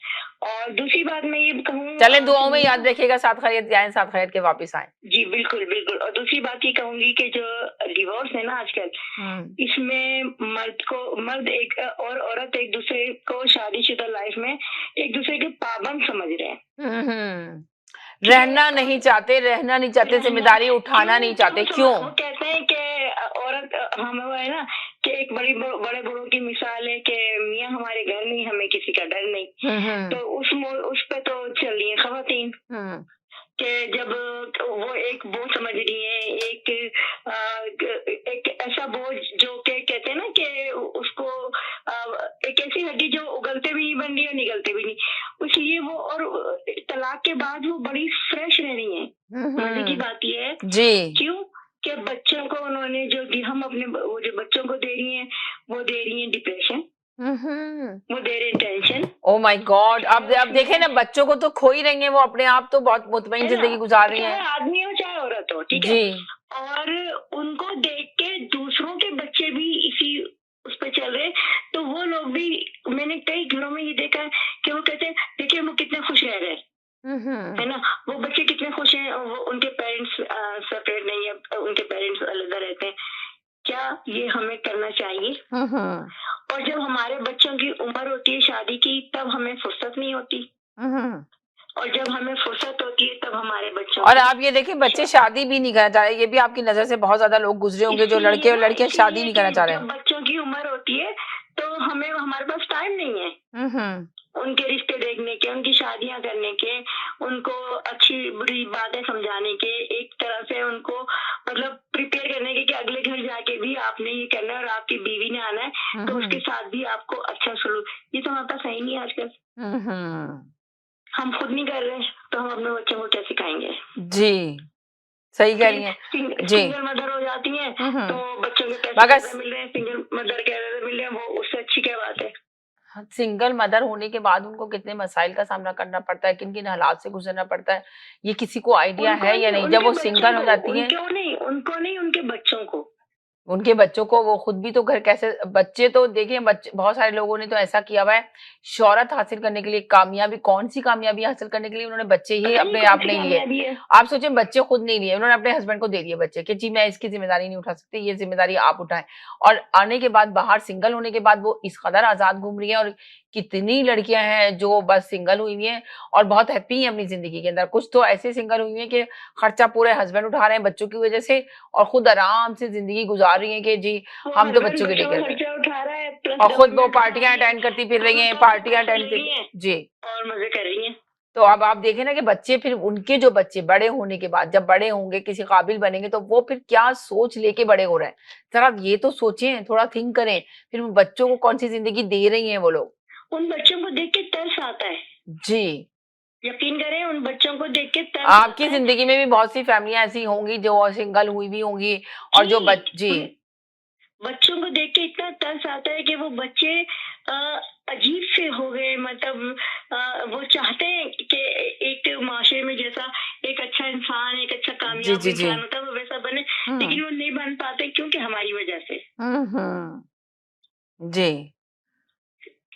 और दूसरी बात मैं ये कहूँ चलें दुआओं में सुनीता, याद रखिएगा साथ खैरियत जाएं साथ खैरियत के वापस आएं जी बिल्कुल बिल्कुल। और दूसरी बात ये कहूंगी कि जो डिवोर्स है ना आजकल, इसमें मर्द एक और औरत एक दूसरे को शादीशुदा लाइफ में एक दूसरे के पाबंद समझ रहे हैं। हम्म रहना नहीं चाहते रहना जिम्मेदारी उठाना क्यों नहीं कि चाहते क्यों वो कहते हैं कि औरत हम वो है ना कि एक बड़े बड़ों की मिसाल है कि मियाँ हमारे घर नहीं, हमें किसी का डर नहीं। तो उस पे तो चल रही है खवातीन कि जब वो एक बोझ समझ रही है, एक ऐसा बोझ जो के कहते हैं ना कि उसको एक ऐसी हड्डी जो उगलते भी नहीं बन रही और निगलते भी नहीं, इसलिए वो और तलाक के बाद वो बड़ी फ्रेश रह रही है। मजे की बात ये है जी क्यों कि बच्चों को उन्होंने जो हम अपने वो जो बच्चों को दे रही हैं, वो दे रही हैं डिप्रेशन, वो दे रहे हैं टेंशन। ओ माय गॉड अब देखें ना बच्चों को तो खो ही रही हैं वो अपने आप तो बहुत मुतमईन है ना, जिंदगी गुजार रही चाहे हैं आदमी हो चाहे औरत हो, ठीक है। जी और उनको देख के दूसरों के बच्चे भी इसी उस पे चल रहे, तो वो लोग भी, मैंने कई घरों में ये देखा है कि वो कहते हैं देखिए वो कितने खुश रह रहे हैं, है ना, वो बच्चे कितने खुश हैं, वो उनके पेरेंट्स सेपरेट नहीं है, उनके पेरेंट्स अलग रहते हैं। क्या ये हमें करना चाहिए? और जब हमारे बच्चों की उम्र होती है शादी की, तब हमें फुर्सत नहीं होती, और जब हमें फुर्सत होती है तब हमारे बच्चों और की आप ये देखिए बच्चे शादी भी नहीं करना चाह रहे, ये भी आपकी नजर से बहुत ज्यादा लोग गुजरे होंगे जो लड़के और लड़कियां शादी नहीं करना चाह रहे जब बच्चों की उम्र होती है तो हमारे पास टाइम नहीं है उनके रिश्ते देखने के, उनकी शादियां करने के, उनको अच्छी बुरी बातें समझाने के, एक तरह से उनको मतलब प्रिपेयर करने के कि अगले घर जाके भी आपने ये करना है और आपकी बीवी ने आना है तो उसके साथ भी आपको अच्छा सलूक, ये तो हमारे पास है ही नहीं आजकल। हम खुद नहीं कर रहे तो हम अपने बच्चों को क्या सिखाएंगे? जी सही कह रही हैं जी सिंगल मदर हो जाती हैं तो बच्चों के पैसे मगर ज्यादा मिल रहे हैं, सिंगल मदर के ज्यादा मिल रहे हैं, वो उससे अच्छी क्या बात है? सिंगल मदर होने के बाद उनको कितने मसाइल का सामना करना पड़ता है, किन-किन हालात से गुजरना पड़ता है, ये किसी को आइडिया है या नहीं? जब वो सिंगल हो जाती हैं उनको नहीं उनके बच्चों को, उनके बच्चों को वो खुद भी तो घर कैसे बच्चे तो देखिए बच्चे बहुत सारे लोगों ने तो ऐसा किया हुआ है शोहरत हासिल करने के लिए कामयाबी कौन सी कामयाबी हासिल करने के लिए उन्होंने बच्चे ही अपने आप नहीं लिए आप सोचें बच्चे खुद नहीं लिए उन्होंने अपने हस्बैंड को दे दिए बच्चे कि जी मैं इसकी जिम्मेदारी नहीं उठा सकती ये जिम्मेदारी आप उठाएं और आने के बाद बाहर सिंगल होने के बाद वो इस कदर आजाद घूम रही है और कितनी लड़कियां हैं जो बस सिंगल हुई हुई हैं और बहुत हैप्पी हैं अपनी जिंदगी के अंदर कुछ तो ऐसे सिंगल हुई हैं कि खर्चा पूरे हस्बैंड उठा रहे हैं बच्चों की वजह से और खुद आराम से जिंदगी गुजार रही हैं कि जी हम तो बच्चों के टेक कर उठा रहा है और खुद वो पार्टियां अटेंड करती फिर रही हैं पार्टियां अटेंड कर जी और मजे कर रही हैं। तो अब आप देखें ना कि बच्चे फिर उनके जो बच्चे बड़े होने के बाद जब बड़े होंगे किसी काबिल बनेंगे तो वो फिर क्या सोच लेके बड़े हो रहे हैं जरा ये तो सोचें थोड़ा थिंक करें फिर बच्चों को कौन सी जिंदगी दे रही हैं वो लोग उन बच्चों को देख के तरस आता है जी यकीन करें उन बच्चों को देख के तरस आपकी जिंदगी में भी बहुत सी फैमिलियां ऐसी होंगी जो सिंगल हुई भी होंगी और जो जी बच्चों को देख के इतना तरस आता है कि वो बच्चे अजीब से हो गए, मतलब वो चाहते हैं कि एक माशरे में जैसा एक अच्छा इंसान एक अच्छा कामयाब इंसान होता है वो वैसा बने, लेकिन वो नहीं बन पाते क्योंकि हमारी वजह से। जी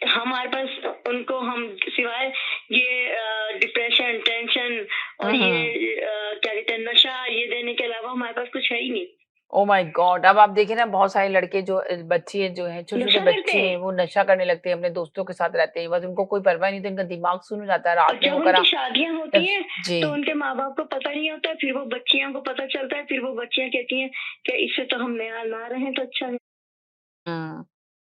हमारे पास उनको हम सिवाय ये डिप्रेशन टेंशन और ये क्या कहते हैं नशा ये देने के अलावा हमारे पास कुछ है ही नहीं। ओ माय गॉड अब आप देखें ना बहुत सारे लड़के जो बच्चे जो हैं छोटे छोटे बच्चे हैं वो नशा करने लगते हैं अपने दोस्तों के साथ रहते हैं बस उनको कोई परवाह नहीं तो इनका दिमाग सुन जाता है रात में वो करा शादियां होती हैं तो उनके माँ बाप को पता नहीं होता, फिर वो बच्चियों को पता चलता है, फिर वो बच्चियां कहती हैं कि इससे तो हम ना रहें तो अच्छा है।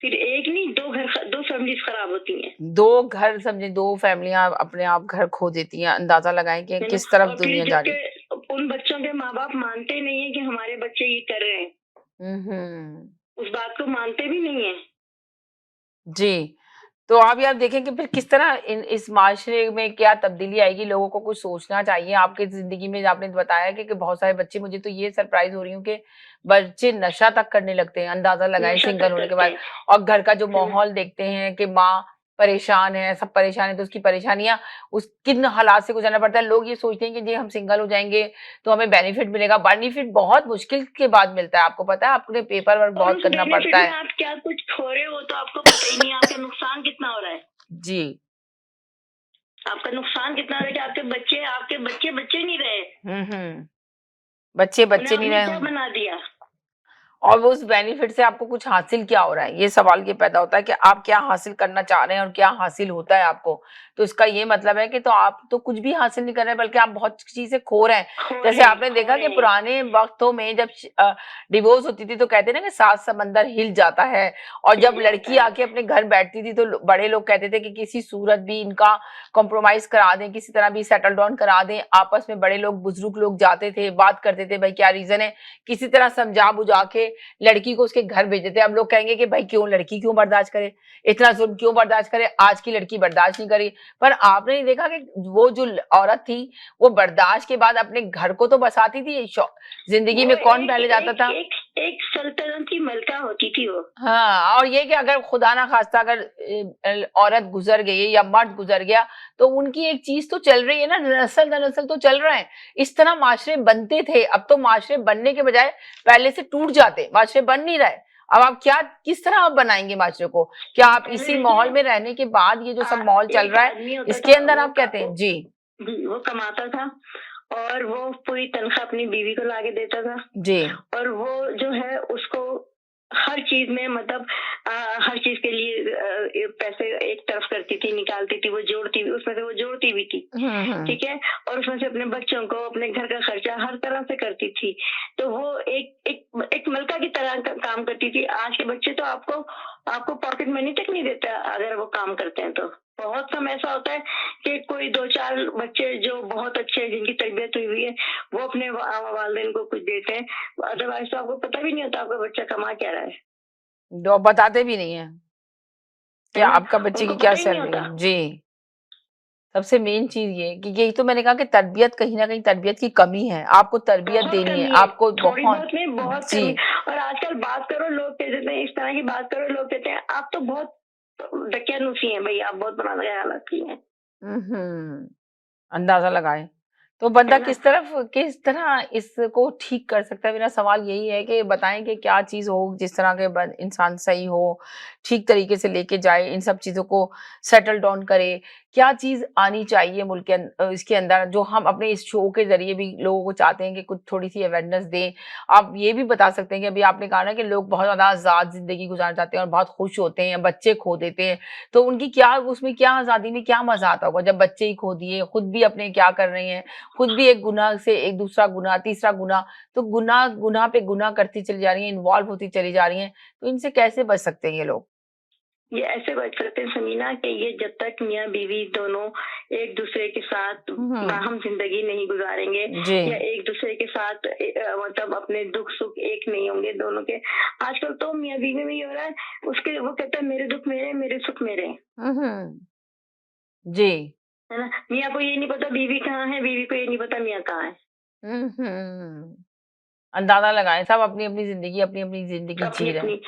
फिर एक नहीं दो फैमिलीज खराब होती हैं, दो घर समझे दो फैमिलियां अपने आप घर खो देती हैं अंदाजा लगाएं कि किस तरफ दुनिया जा रही है। उन बच्चों के माँ बाप मानते नहीं है कि हमारे बच्चे ये कर रहे हैं, उस बात को मानते भी नहीं है जी तो आप यार देखें कि फिर किस तरह इस माशरे में क्या तब्दीली आएगी, लोगों को कुछ सोचना चाहिए। आपकी जिंदगी में आपने बताया कि बहुत सारे बच्चे, मुझे तो ये सरप्राइज हो रही हूँ कि बच्चे नशा तक करने लगते हैं, अंदाजा लगाएं नशा सिंगल तक होने के करते बाद। हैं, और घर का जो है ना? माहौल देखते हैं कि माँ परेशान है, सब परेशान है, तो उसकी परेशानियां, उस किन हालात से गुजरना पड़ता है। लोग ये सोचते हैं कि जी हम सिंगल हो जाएंगे तो हमें बेनिफिट मिलेगा। बेनिफिट बहुत मुश्किल के बाद मिलता है, आपको पता है, आपने पेपर वर्क और बहुत उस करना बेनिफिट पड़ता में है। आप क्या कुछ खो रहे हो तो आपको पता ही नहीं है, आपका नुकसान कितना हो रहा है। जी। आपका नुकसान कितना हो रहा है कि आपके बच्चे बच्चे नहीं रहे, बच्चे उन्हें बच्चे नहीं आपने रहे क्या हों। बना दिया। और वो उस बेनिफिट से आपको कुछ हासिल क्या हो रहा है, ये सवाल ये पैदा होता है कि आप क्या हासिल करना चाह रहे हैं और क्या हासिल होता है आपको। तो इसका ये मतलब है कि तो आप तो कुछ भी हासिल नहीं कर रहे, बल्कि आप बहुत चीजें खो रहे हैं। जैसे आपने देखा कि पुराने वक्तों में जब डिवोर्स होती थी तो कहते ना कि सात समंदर हिल जाता है। और जब लड़की आके अपने घर बैठती थी तो बड़े लोग कहते थे कि किसी सूरत भी इनका कॉम्प्रोमाइज करा दें, किसी तरह भी सेटल डाउन करा दें। आपस में बड़े लोग, बुजुर्ग लोग जाते थे, बात करते थे, भाई क्या रीजन है, किसी तरह समझा बुझा के लड़की को उसके घर भेज देते। अब लोग कहेंगे कि भाई क्यों, लड़की क्यों बर्दाश्त करे, इतना जुल्म क्यों बर्दाश्त करे, आज की लड़की बर्दाश्त नहीं करी। पर आपने नहीं देखा कि वो जो औरत थी वो बर्दाश्त के बाद अपने घर को तो बसाती थी। जिंदगी में कौन पहले जाता था। एक सल्तनत की मलका होती थी वो। हाँ, और ये कि अगर खुदा ना खास्ता अगर औरत गुजर गई या मर्द गुजर गया तो उनकी एक चीज तो चल रही है ना, नस्ल दर नस्ल तो चल रहा है। इस तरह माशरे बनते थे, अब तो माशरे बनने के बजाय पहले से टूट जाते, माशरे बन नहीं रहे। अब आप क्या, किस तरह आप बनाएंगे माशरे को। क्या आप इसी माहौल में रहने के बाद, ये जो सब माहौल चल रहा है इसके अंदर आप कहते हैं। जी। वो कमाता था और वो पूरी तनख्वाह अपनी बीवी को लाके देता था जी। और वो जो है उसको हर चीज में मतलब हर चीज के लिए पैसे एक तरफ करती थी, निकालती थी, वो जोड़ती, उसमें से वो जोड़ती भी थी, ठीक है, और उसमें से अपने बच्चों को, अपने घर का खर्चा हर तरह से करती थी। तो वो एक मलका की तरह काम करती थी। आज के बच्चे तो आपको पॉकेट मनी तक नहीं देता अगर वो काम करते हैं। तो बहुत कम ऐसा होता है कि कोई 2-4 बच्चे जो बहुत अच्छे हैं, जिनकी तरबियत हुई है, वो अपने वालिदैन को कुछ देते हैं। अदरवाइज तो आपको पता भी नहीं होता आपका बच्चा कमा क्या रहा है। बताते भी नहीं है कि आपका बच्चे की क्या सैलरी है। जी। सबसे मेन चीज ये कि यही तो मैंने कहा कि तरबियत, कहीं ना कहीं तरबियत की कमी है, आपको तरबियत देनी है, आपको थोड़ी बहुत नहीं, बहुत जी। कमी। और आजकल बात करो, लोग कहते हैं, इस तरह की बात करो, लोग कहते हैं आप तो बहुत दकियानूसी हैं भाई, आप बहुत बड़ा हालत की हैं। अंदाजा लगाए तो बंदा किस तरह इसको ठीक कर सकता है। मेरा सवाल यही है कि बताएं कि क्या चीज हो जिस तरह के इंसान सही हो, ठीक तरीके से लेके जाए, इन सब चीजों को सेटल डाउन करे। क्या चीज आनी चाहिए मुल्क के इसके अंदर, जो हम अपने इस शो के जरिए भी लोगों को चाहते हैं कि कुछ थोड़ी सी अवेयरनेस दें। आप ये भी बता सकते हैं कि अभी आपने कहा ना कि लोग बहुत ज्यादा आजाद जिंदगी गुजारना चाहते हैं और बहुत खुश होते हैं, बच्चे खो देते हैं, तो उनकी क्या, उसमें क्या, आजादी में क्या मजा आता होगा जब बच्चे ही खो दिए, खुद भी अपने क्या कर रहे हैं, खुद भी एक गुनाह से एक दूसरा गुनाह, तीसरा गुनाह, तो गुनाह गुनाह पे गुनाह करती चली जा रही हैं, इन्वॉल्व होती चली जा रही हैं। तो इनसे कैसे बच सकते हैं ये लोग। ये ऐसे बच सकते हैं समीना कि ये जब तक मियाँ बीवी दोनों एक दूसरे के साथ बाहम जिंदगी नहीं गुजारेंगे या एक दूसरे के साथ मतलब अपने दुख सुख एक नहीं होंगे दोनों के। आजकल तो मियाँ बीवी में ये हो रहा है, उसके वो कहता है मेरे दुख मेरे, मेरे सुख मेरे। जी। है ना, मियाँ को ये नहीं पता बीवी कहाँ है, बीवी को ये नहीं पता मियाँ कहाँ है। अंदाजा लगाए, सब अपनी अपनी जिंदगी जी रहे हैं।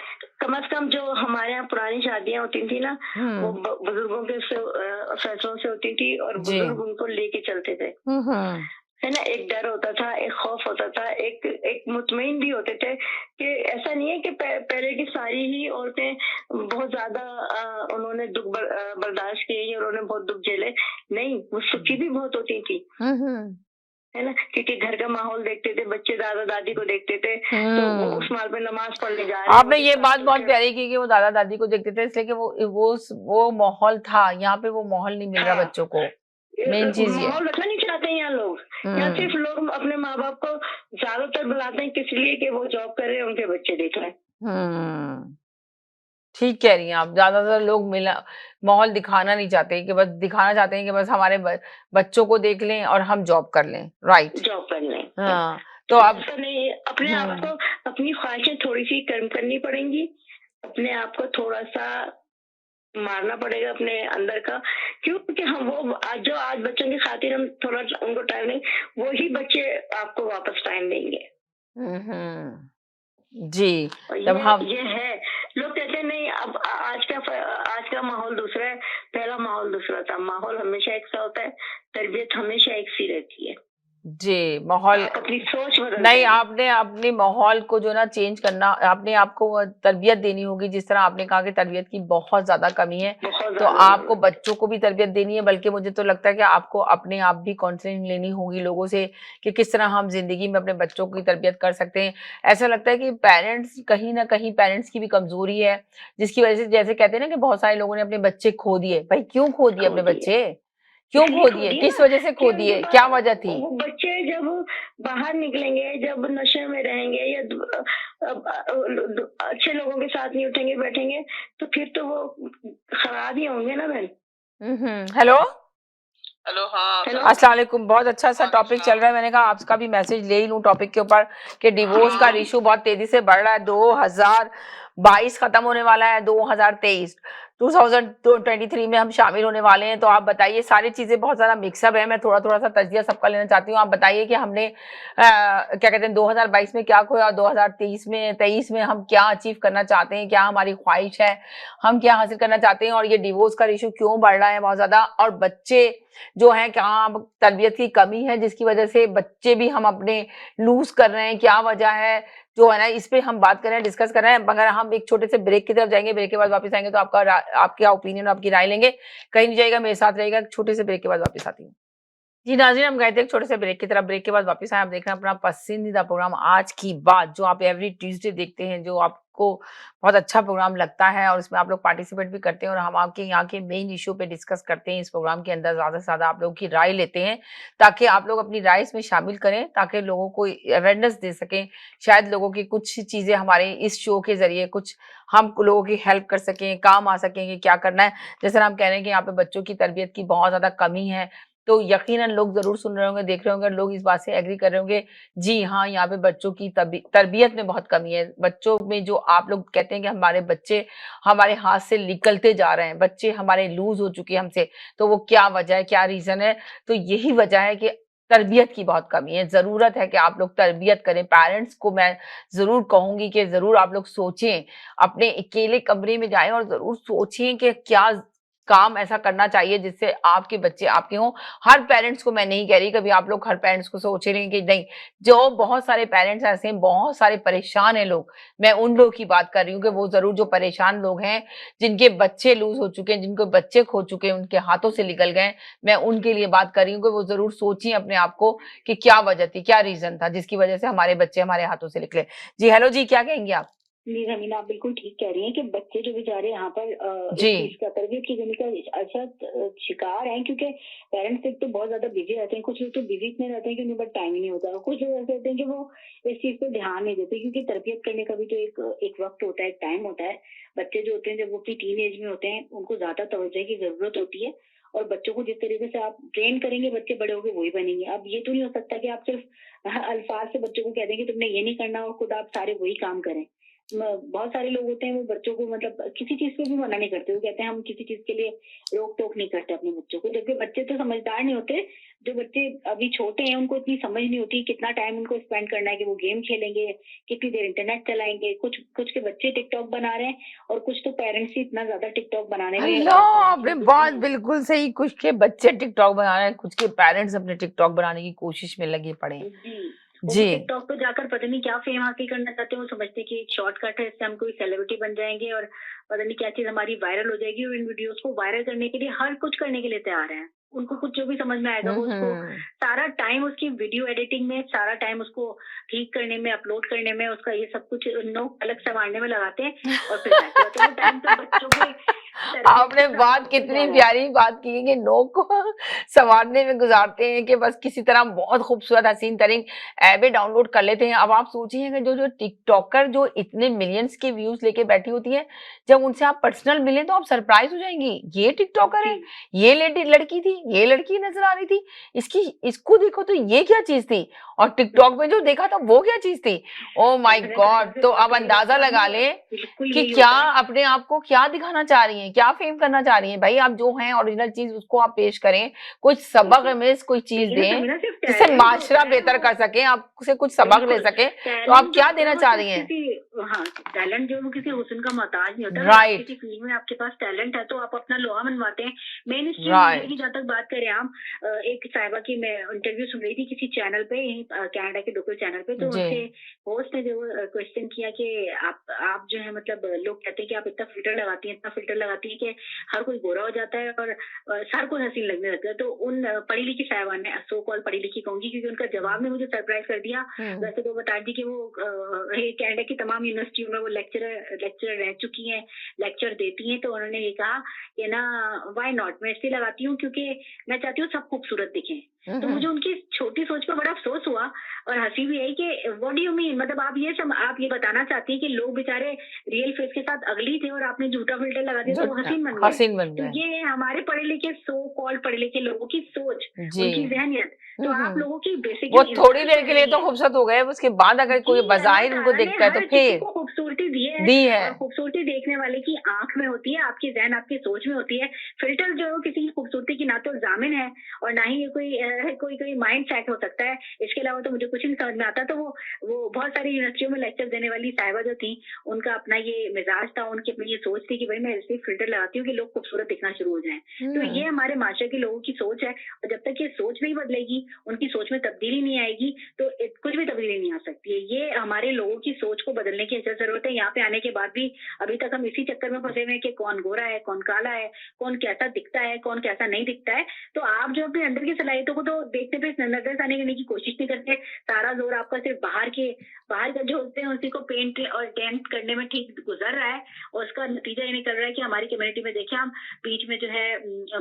कम से कम जो हमारे यहाँ पुरानी शादियां होती थी ना, वो बुजुर्गों के फैसलों से होती थी और बुजुर्ग उनको लेके चलते थे, है ना। एक डर होता था, एक खौफ होता था, एक मुतमईन भी होते थे कि ऐसा नहीं है कि पहले की सारी ही औरतें बहुत ज्यादा उन्होंने दुख बर्दाश्त किए और उन्होंने बहुत दुख झेले, नहीं, वो सुखी भी बहुत होती थी, है ना, क्योंकि घर का माहौल देखते थे, बच्चे दादा दादी को देखते थे, तो वो उस माल पे नमाज पढ़ने जा रहे हैं। आपने ये बात बहुत प्यारी की कि वो दादा दादी को देखते थे, इसलिए कि वो माहौल था, यहाँ पे वो माहौल नहीं मिल रहा बच्चों को। मेन चीज ये माहौल रखना नहीं चाहते हैं यहाँ लोग। यहाँ सिर्फ लोग अपने माँ बाप को ज्यादातर बुलाते हैं किस लिए कि वो जॉब कर रहे हैं, उनके बच्चे देख रहे हैं। ठीक कह रही हैं आप, ज्यादातर लोग माहौल दिखाना नहीं चाहते, कि बस दिखाना चाहते हैं कि बस हमारे बच्चों को देख लें और हम जॉब कर लें, राइट, जॉब कर लें। हाँ। तो अब नहीं, अपने आप को, अपनी ख्वाहिशें थोड़ी सी कम करनी पड़ेंगी, अपने आप को थोड़ा सा मारना पड़ेगा अपने अंदर का। क्यों? क्योंकि हम वो जो आज बच्चों की खातिर हम थोड़ा उनको टाइम दें, वही बच्चे आपको वापस टाइम देंगे। जी, और जब हम ये है, लोग कहते हैं नहीं अब आज का माहौल दूसरा है, पहला माहौल दूसरा था। माहौल हमेशा एक सा होता है, तरबियत हमेशा एक सी रहती है। जी, माहौल आप अपनी सोच बदल नहीं, दें। आपने अपने माहौल को जो ना चेंज करना, आपने आपको वो तरबियत देनी होगी। जिस तरह आपने कहा कि तरबियत की बहुत ज़्यादा कमी है, बहुत तो ज्यादा आपको जरूरत है। बच्चों को भी तरबियत देनी है, बल्कि मुझे तो लगता है कि आपको अपने आप भी काउंसलिंग लेनी होगी लोगों से कि किस तरह हम ज़िंदगी में अपने बच्चों की तरबियत कर सकते हैं। ऐसा लगता है कि पेरेंट्स कहीं न कहीं पेरेंट्स की भी कमज़ोरी है, जिसकी वज़ह से जैसे कहते हैं ना कि बहुत सारे लोगों ने अपने बच्चे खो दिए। भाई क्यों खो दिए खो अपने दिए, बच्चे? क्यों इसलिए खो खो दिए? दिए किस ना वज़ह से कि खो उनके दिए? पास क्या वज़ह थी? वो बच्चे जब बाहर निकलेंगे, जब नशे में रहेंगे या अच्छे लोगों के साथ नहीं उठेंगे बैठेंगे, तो फिर तो वो खराब ही होंगे ना बहन। हेलो? हेलो, हाँ, हेलो, अस्सलाम अस्सलाम वालेकुम। बहुत अच्छा सा वालेकुम टॉपिक चल रहा है। मैंने कहा आपका भी मैसेज ले ही लूं टॉपिक के ऊपर कि डिवोर्स का हाँ। इशू बहुत तेजी से बढ़ रहा है। 2022 खत्म होने वाला है, 2023 2023 में हम शामिल होने वाले हैं। तो आप बताइए, सारी चीजें बहुत ज्यादा मिक्सअप है। मैं थोड़ा थोड़ा सा तजिया सबका लेना चाहती हूँ। आप बताइए कि हमने क्या कहते हैं 2022 में क्या खोया और 2023 में हम क्या अचीव करना चाहते हैं, क्या हमारी ख्वाहिश है, हम क्या हासिल करना चाहते हैं, और ये डिवोर्स का इशू क्यों बढ़ रहा है बहुत ज्यादा, और बच्चे जो हैं क्या तरबियत की कमी है जिसकी वजह से बच्चे भी हम अपने लूज कर रहे हैं, क्या वजह है जो है ना, इस पे हम बात कर रहे हैं, डिस्कस कर रहे हैं। मगर हम एक छोटे से ब्रेक की तरफ जाएंगे, ब्रेक के बाद वापस आएंगे तो आपका ओपिनियन, आपकी राय लेंगे। कहीं नहीं जाएगा, मेरे साथ रहेगा। छोटे से ब्रेक के बाद वापस आती हूँ। जी नाज़रीन, हम गए थे एक छोटे से ब्रेक की तरफ। ब्रेक के बाद वापस आए। आप देख रहे हैं अपना पसंदीदा प्रोग्राम आज की बात, जो आप एवरी ट्यूसडे देखते हैं, जो आपको बहुत अच्छा प्रोग्राम लगता है और इसमें आप लोग पार्टिसिपेट भी करते हैं और हम आपके यहाँ के मेन इशू पे डिस्कस करते हैं। इस प्रोग्राम के अंदर ज़्यादा से ज़्यादा आप लोगों की राय लेते हैं ताकि आप लोग अपनी राय इसमें शामिल करें, ताकि लोगों को अवेयरनेस दे सकें। शायद लोगों की कुछ चीज़ें हमारे इस शो के ज़रिए कुछ हम लोगों की हेल्प कर सकें, काम आ सकें कि क्या करना है। जैसे हम कह रहे हैं कि यहाँ पे बच्चों की तरबियत की बहुत ज़्यादा कमी है, तो यकीनन लोग ज़रूर सुन रहे होंगे, देख रहे होंगे, लोग इस बात से एग्री कर रहे होंगे। जी हाँ, यहाँ पे बच्चों की तरबियत में बहुत कमी है। बच्चों में जो आप लोग कहते हैं कि हमारे बच्चे हमारे हाथ से निकलते जा रहे हैं, बच्चे हमारे लूज़ हो चुके हैं हमसे, तो वो क्या वजह है, क्या रीज़न है? तो यही वजह है कि तरबियत की बहुत कमी है। ज़रूरत है कि आप लोग तरबियत करें। पेरेंट्स को मैं ज़रूर कहूँगी कि ज़रूर आप लोग सोचें, अपने अकेले कमरे में जाएँ और ज़रूर सोचें कि क्या काम ऐसा करना चाहिए जिससे आपके बच्चे आपके हों। हर पेरेंट्स को मैं नहीं कह रही, कभी आप लोग हर पेरेंट्स को सोच रहे हैं कि नहीं, जो बहुत सारे पेरेंट्स ऐसे हैं, बहुत सारे परेशान हैं लोग, मैं उन लोगों की बात कर रही हूँ कि वो ज़रूर जो परेशान लोग हैं, जिनके बच्चे लूज़ हो चुके हैं, जिनके बच्चे खो चुके हैं, उनके हाथों से निकल गए हैं, मैं उनके लिए बात कर रही हूँ कि वो ज़रूर सोचिए अपने आप को कि क्या वजह थी, क्या रीज़न था जिसकी वजह से हमारे बच्चे हमारे हाथों से निकले। जी, हेलो जी, क्या कहेंगी आप? जी, ज़मीना आप बिल्कुल ठीक कह रही हैं कि बच्चे जो बेचारे यहाँ पर जी। इस चीज़ का तरबियत की कमी का शिकार हैं, क्योंकि पेरेंट्स एक तो बहुत ज़्यादा बिज़ी रहते हैं। कुछ लोग तो बिज़ी इतने रहते हैं कि उन्हें बस टाइम ही नहीं होता, और कुछ लोग ऐसे होते हैं कि वो इस चीज़ पे ध्यान नहीं देते, क्योंकि तरबियत करने का भी तो एक वक़्त होता है, एक टाइम होता है। बच्चे जो होते हैं जब वो अपनी टीन एज में होते हैं, उनको ज़्यादा तवज्जो की ज़रूरत होती है, और बच्चों को जिस तरीके से आप ट्रेन करेंगे, बच्चे बड़े होके वही बनेंगे। अब ये तो नहीं हो सकता कि आप सिर्फ़ अल्फ़ाज़ से बच्चों को कह दें कि तुमने ये नहीं करना और खुद आप सारे वही काम करें। बहुत सारे लोग होते हैं वो बच्चों को मतलब किसी चीज पे भी मना नहीं करते। वो कहते हैं हम किसी चीज के लिए रोक टोक नहीं करते अपने बच्चों को, जबकि बच्चे तो समझदार नहीं होते। जो बच्चे अभी छोटे हैं उनको इतनी समझ नहीं होती कितना टाइम उनको स्पेंड करना है, कि वो गेम खेलेंगे, कितनी देर इंटरनेट चलाएंगे। कुछ कुछ के बच्चे टिकटॉक बना रहे हैं, और कुछ तो पेरेंट्स ही इतना ज्यादा टिकटॉक बनाने में अल्लाह! आपने बात हैं। बिल्कुल सही। कुछ के बच्चे टिकटॉक बना रहे हैं, कुछ के पेरेंट्स अपने टिकटॉक बनाने की कोशिश में लगे पड़े हैं। जी, वो जी। टिकटॉक पे जाकर पता नहीं क्या फ़ेम हासिल करना चाहते हैं। वो समझते हैं कि एक शॉर्टकट है, इससे हम कोई सेलिब्रिटी बन जाएँगे और पता नहीं क्या चीज़ हमारी वायरल हो जाएगी, और इन वीडियोज़ को वायरल करने के लिए हर कुछ करने के लिए तैयार हैं। उनको कुछ जो भी समझ में आएगा वो उसको सारा टाइम उसकी वीडियो एडिटिंग में, सारा टाइम उसको ठीक करने में, अपलोड करने में, उसका ये सब कुछ नोक अलग संवारने में लगाते हैं, और फिर जाके होता है वो टाइम तो बच्चों के आपने बात कितनी प्यारी बात की है कि नोक को संवारने में गुजारते हैं, कि बस किसी तरह बहुत खूबसूरत हसीन तरीन ऐपें डाउनलोड कर लेते हैं। अब आप सोचिए कि जो जो टिकटॉकर जो इतने मिलियंस के व्यूज लेके बैठी होती है, जब उनसे आप पर्सनल मिले तो आप सरप्राइज हो जाएंगी। ये टिकटॉकर है, ये लड़की थी, ये लड़की नजर आ रही थी, इसको देखो तो ये क्या चीज थी, और टिकटॉक में जो देखा था वो क्या चीज थी। Oh my God! तो अब अंदाजा लगा लें कि क्या अपने आप को क्या दिखाना चाह रही हैं, हैं, क्या फेम करना चाह रही हैं भाई? आप जो हैं ओरिजिनल चीज उसको आप पेश करें, कुछ सबक हमें कोई चीज देखिए ना दें समीना, सिर्फ जिससे टैलेंट जो माशरा होता है बेहतर वो, कर सके, आप उसे कुछ सबक ले बिल्कुल सके, तो आप टैलेंट जो क्या होता है देना वो चाह सिर्फ रही हैं? किसी, हाँ, टैलेंट जो है वो किसी हुस्न का मोहताज नहीं होता। अगर आप राइट, किसी फील्ड में आपके पास टैलेंट है तो आप अपना लोहा मनवाते हैं। मेन स्ट्रीम मीडिया की राइट, जहाँ तक बात करें हम, एक साहिबा की मैं इंटरव्यू सुन रही थी किसी चैनल पे, यहीं कनाडा के लोकल चैनल पे, तो जी, उनसे होस्ट ने जो क्वेश्चन किया कि आप जो है मतलब लोग कहते हैं कि आप इतना फिल्टर लगाती हैं, इतना फिल्टर लगाती हैं कि हर कोई गोरा हो जाता है और हर कोई हसीन लगने लगता है। तो उन पढ़ी लिखी साहिबा ने, सो कॉल पढ़ी लिखी कहूंगी क्योंकि उनका जवाब ने मुझे सरप्राइज कर दिया। वैसे तो बता दी कि वो कनाडा की तमाम यूनिवर्सिटियों में वो लेक्चरर रह चुकी हैं, लेक्चर देती हैं। तो उन्होंने ये कहा कि ना, व्हाई नॉट, मैं इसलिए लगाती हूँ क्योंकि मैं चाहती हूँ सब खूबसूरत दिखें। तो मुझे उनकी छोटी सोच पर बड़ा अफसोस हुआ और हंसी भी आई कि व्हाट डू यू मीन, मतलब आप ये बताना चाहती हैं कि लोग बेचारे रियल फेस के साथ अगली थे और आपने झूठा फिल्टर लगा दिया तो वो हसीन बन गए। हसीन बन तो गए, ये हमारे पढ़े लिखे, सो कॉल्ड पढ़े लिखे लोगों की सोच, जी, उनकी जहनियत। तो आप लोगों की वो बेसिकली थोड़ी इंसल्ट देर कर के लिए रही तो हैं। खूबसूरत हो गए, उसके बाद अगर कोई जी, अल्लाह बज़ाहिर उनको ताला ने दिखता है तो हर किसी फिर को खूबसूरती दी है दी है। और खूबसूरती देखने वाले की आंख में होती है, आपकी ज़हन, आपकी सोच में होती है। फ़िल्टर जो है किसी की खूबसूरती की ना तो ज़ामिन है और ना ही ये कोई माइंड सेट हो सकता है। इसके अलावा तो मुझे कुछ नहीं समझ में आता। तो वो बहुत सारी यूनिवर्सिटियों में लेक्चर देने वाली साहिबा जो थी, उनका अपना ये मिज़ाज था, उनकी अपनी ये सोच थी कि भई मैं ऐसे फ़िल्टर लगाती हूँ कि लोग खूबसूरत दिखना शुरू हो जाएँ। तो ये हुँ, हमारे माशरे के लोगों की सोच है और जब तक ये सोच नहीं बदलेगी, उनकी सोच में तब्दीली नहीं आएगी, तो कुछ भी तब्दीली नहीं आ सकती है। ये हमारे लोगों की सोच को बदलने की ज़रूरत है। यहाँ पे आने के बाद भी अभी तक हम इसी चक्कर में फँसे हुए हैं कि कौन गोरा है, कौन काला है, कौन कैसा दिखता है, कौन कैसा नहीं दिखता है। तो आप जो अपने अंदर की सलाहियतों को तो देखने पे नज़रसानी करने की कोशिश नहीं करते। सारा ज़ोर आपका सिर्फ़ बाहर का जो होते हैं उसी को पेंट और डेंट करने में ठीक गुज़र रहा है और उसका नतीजा ये निकल रहा है कि हमारी कम्युनिटी में देखिए हम बीच में जो है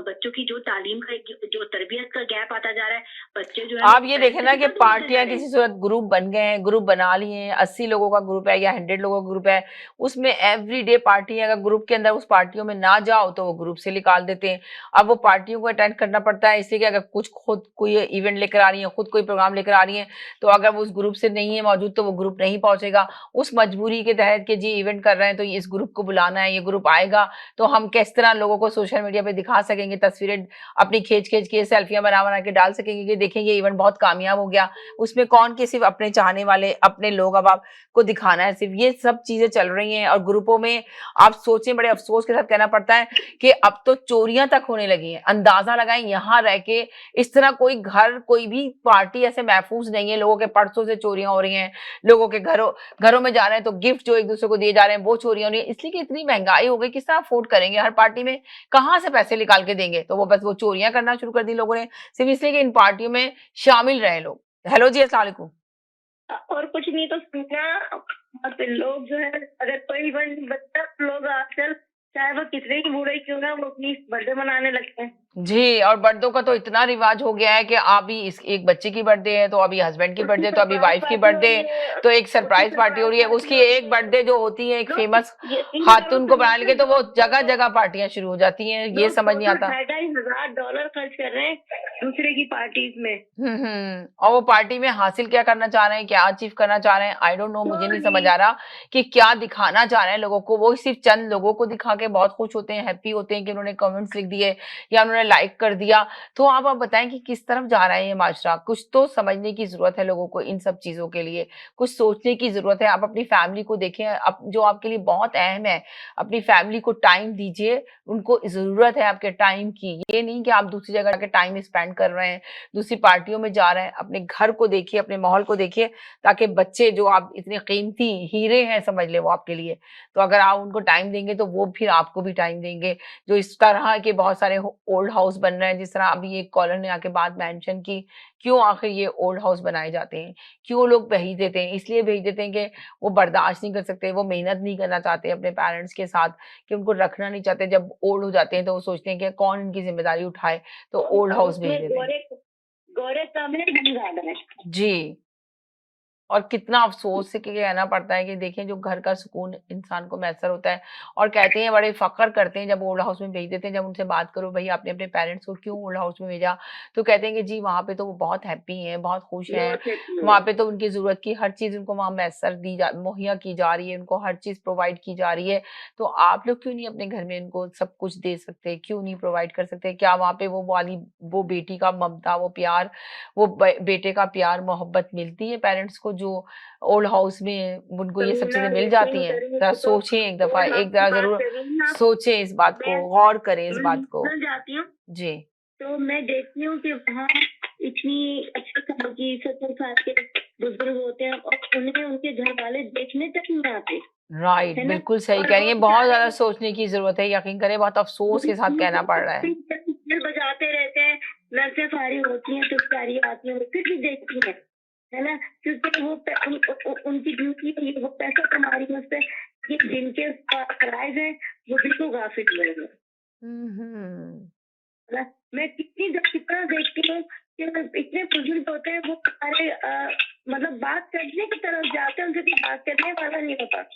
बच्चों की जो तालीम का जो तरबियत का गैप आता जा रहा है। बच्चे जो है वो आप ये देखें पेरेंट्स से ना कि कितना दूर होते जा पार्टियां रहे हैं। किसी सूरत ग्रुप बन गए हैं, ग्रुप बना लिए हैं, 80 लोगों का ग्रुप है या 100 लोगों का ग्रुप है, उसमें एवरीडे पार्टी है। अगर ग्रुप के अंदर उस पार्टियों में ना जाओ तो वो ग्रुप से निकाल देते हैं। अब वो पार्टियों को अटेंड करना पड़ता है इसलिए कि अगर कुछ खुद कोई इवेंट लेकर आ रही है, खुद कोई प्रोग्राम लेकर आ रही है, तो अगर वो उस ग्रुप से नहीं है मौजूद तो वो ग्रुप नहीं पहुंचेगा। उस मजबूरी के तहत कि जी इवेंट कर रहे हैं तो इस ग्रुप को बुलाना है, ये ग्रुप आएगा तो हम किस तरह लोगों को सोशल मीडिया पे दिखा सकेंगे, तस्वीरें अपनी खींच-खींच के सेल्फियाँ बना-बना के डाल सकेंगे कि देखें ये इवेंट बहुत कामयाब हो गया। उसमें कौन के सिर्फ़ अपने चाहने वाले, अपने लोग अब आपको दिखाना है सिर्फ़, ये सब चीज़ें चल रही हैं। और ग्रुपों में आप सोचें, बड़े अफ़सोस के साथ कहना पड़ता है कि अब तो चोरियाँ तक होने लगी हैं। अंदाज़ा लगाएँ यहाँ रह के इस तरह कोई घर, कोई भी पार्टी ऐसे महफ़ूज़ नहीं है, लोगों के पर्सों से चोरियाँ हो रही हैं, लोगों के घरों में जा रहे हैं तो गिफ्ट जो एक-दूसरे को दिए जा रहे हैं वो चोरियाँ हो रही हैं। इसलिए कि इतनी महँगाई हो गई, किस तरह अफ़ोर्ड करेंगे हर पार्टी में, कहाँ से पैसे निकाल के देंगे? तो वो बस वो चोरियाँ करना शुरू कर दी लोगों ने, सिर्फ़ इसलिए कि इन पार्टियों में शामिल रहे लोग। हेलो जी, अस्सलाम वालेकुम। और कुछ नहीं तो सुनना, और फिर लोग जो है, अगर कोई बच्चा, लोग आजकल चाहे वो कितने ही बूढ़े क्यों ना, वो अपनी बर्थडे मनाने लगते हैं। जी, और बर्थडे का तो इतना रिवाज हो गया है कि अभी इस एक बच्चे की बर्थडे है, तो अभी हस्बैंड की उसकी बर्थडे, तो अभी सरप्राइज वाइफ की पार्टी हो बर्थडे, रही है, तो एक उसकी सरप्राइज़ पार्टी हो सरप्राइज रही है। पार्टी उसकी हो रही एक है। बर्थडे जो होती है, एक लोग फेमस यकीन करो खातून को बना समीना, लेंगे, तो जो वो जो जगह-जगह पार्टियाँ शुरू हो जाती हैं, ये लोग समझ नहीं आता। $64,000 खर्च कर रहे हैं दूसरे की पार्टीज में। और वो पार्टी में हासिल क्या करना चाह रहे हैं, क्या अचीव करना चाह रहे हैं, आई डोंट नो, मुझे तो नहीं समझ नहीं, आ रहा कि क्या दिखाना चाह रहे हैं लोगों को। वो सिर्फ़ चंद लोगों को दिखा के बहुत खुश होते हैं, हैप्पी होते हैं कि उन्होंने कमेंट्स लिख दिए या उन्होंने लाइक कर दिया। तो आप बताएँ कि किस तरफ जा रहा है ये माजरा? कुछ तो समझने की ज़रूरत है लोगों को इन सब चीज़ों के लिए, कुछ सोचने की ज़रूरत है। आप अपनी फैमिली को देखें, जो आपके लिए बहुत अहम है, अपनी फैमिली को टाइम दीजिए, उनको ज़रूरत है आपके टाइम की। ये नहीं कि आप दूसरी जगह जाके टाइम स्पेंड कर रहे हैं, दूसरी पार्टियों में जा रहे हैं। अपने घर को देखिए, अपने माहौल को देखिए, ताकि बच्चे जो आप इतने कीमती हीरे हैं समझ लें वो आपके लिए, तो अगर आप उनको टाइम देंगे तो वो फिर आपको भी टाइम देंगे। जो इस तरह के बहुत सारे ओल्ड हाउस बन रहे हैं, जिस तरह अभी एक कॉलर ने आके बात मेंशन की, क्यों आखिर ये ओल्ड हाउस बनाए जाते हैं? क्यों लोग भेज देते हैं? इसलिए भेज देते हैं कि वो बर्दाश्त नहीं कर सकते, वो मेहनत नहीं करना चाहते अपने पेरेंट्स के साथ, कि उनको रखना नहीं चाहते। जब ओल्ड हो जाते हैं तो वो सोचते हैं कि कौन इनकी ज़िम्मेदारी उठाए, तो ओल्ड और हाउस भेज उसमें देते हैं। गोरे गोरे कम है, धन ज्यादा है। जी। और कितना अफ़सोस से के कहना पड़ता है कि देखें जो घर का सुकून इंसान को मैसर होता है और कहते हैं बड़े फ़ख्र करते हैं जब ओल्ड हाउस में भेज देते हैं, जब उनसे बात करो भई आपने अपने पेरेंट्स को क्यों ओल्ड हाउस में भेजा? तो कहते हैं कि जी वहाँ पे तो वो बहुत हैप्पी हैं, बहुत खुश हैं, बहुत हैप्पी वहाँ है। पे तो उनकी ज़रूरत की हर चीज़ उनको वहाँ मैसर दी जा मुहैया की जा रही है, उनको हर चीज़ प्रोवाइड की जा रही है। तो आप लोग क्यों नहीं अपने घर में इनको सब कुछ दे सकते? क्यों नहीं प्रोवाइड कर सकते? क्या वहाँ पे वो बेटी का ममता, वो प्यार, वो बेटे का प्यार मोहब्बत मिलती है पेरेंट्स को जो ओल्ड हाउस में उनको ये सब समीना चीजें मिल यकीन जाती हैं? जरा करेंगे तो सोचें एक दफा, ओल्ड हाउस एक की जरा बात जरूर कर रही हूँ ना, सोचें इस बात को, मैं गौर करें इस मैं बात को। हॉस्पिटल जाती हूँ जी। तो मैं देखती हूँ कि वहाँ इतनी 80 साल की 70 साल के बुजुर्ग होते हैं और उन्हें उनके घर वाले देखने तक नहीं आते, राइट, है ना? बिल्कुल सही और कह रही वो हैं, बहुत ज्यादा बेचारे सोचने की जरूरत है, यकीन करें बहुत अफसोस के साथ कहना पड़ रहा है। दिल बजाते रहते हैं, नर्सें फारिग होती हैं, सिस्टारी आती हैं, फिर भी देखती हैं, है ना? क्योंकि वो उनकी ड्यूटी है, वो पैसा कमा रही है उससे, कि जिनके फराइज है वो बिल्कुल गाफिल लोग हैं, हम्म। है ना? मैं कितना देखती हूँ कि इतने बुजुर्ग होते हैं, वो सारे मतलब बात करने की तरफ जाते हैं, उनसे कोई बात करने वाला नहीं होता।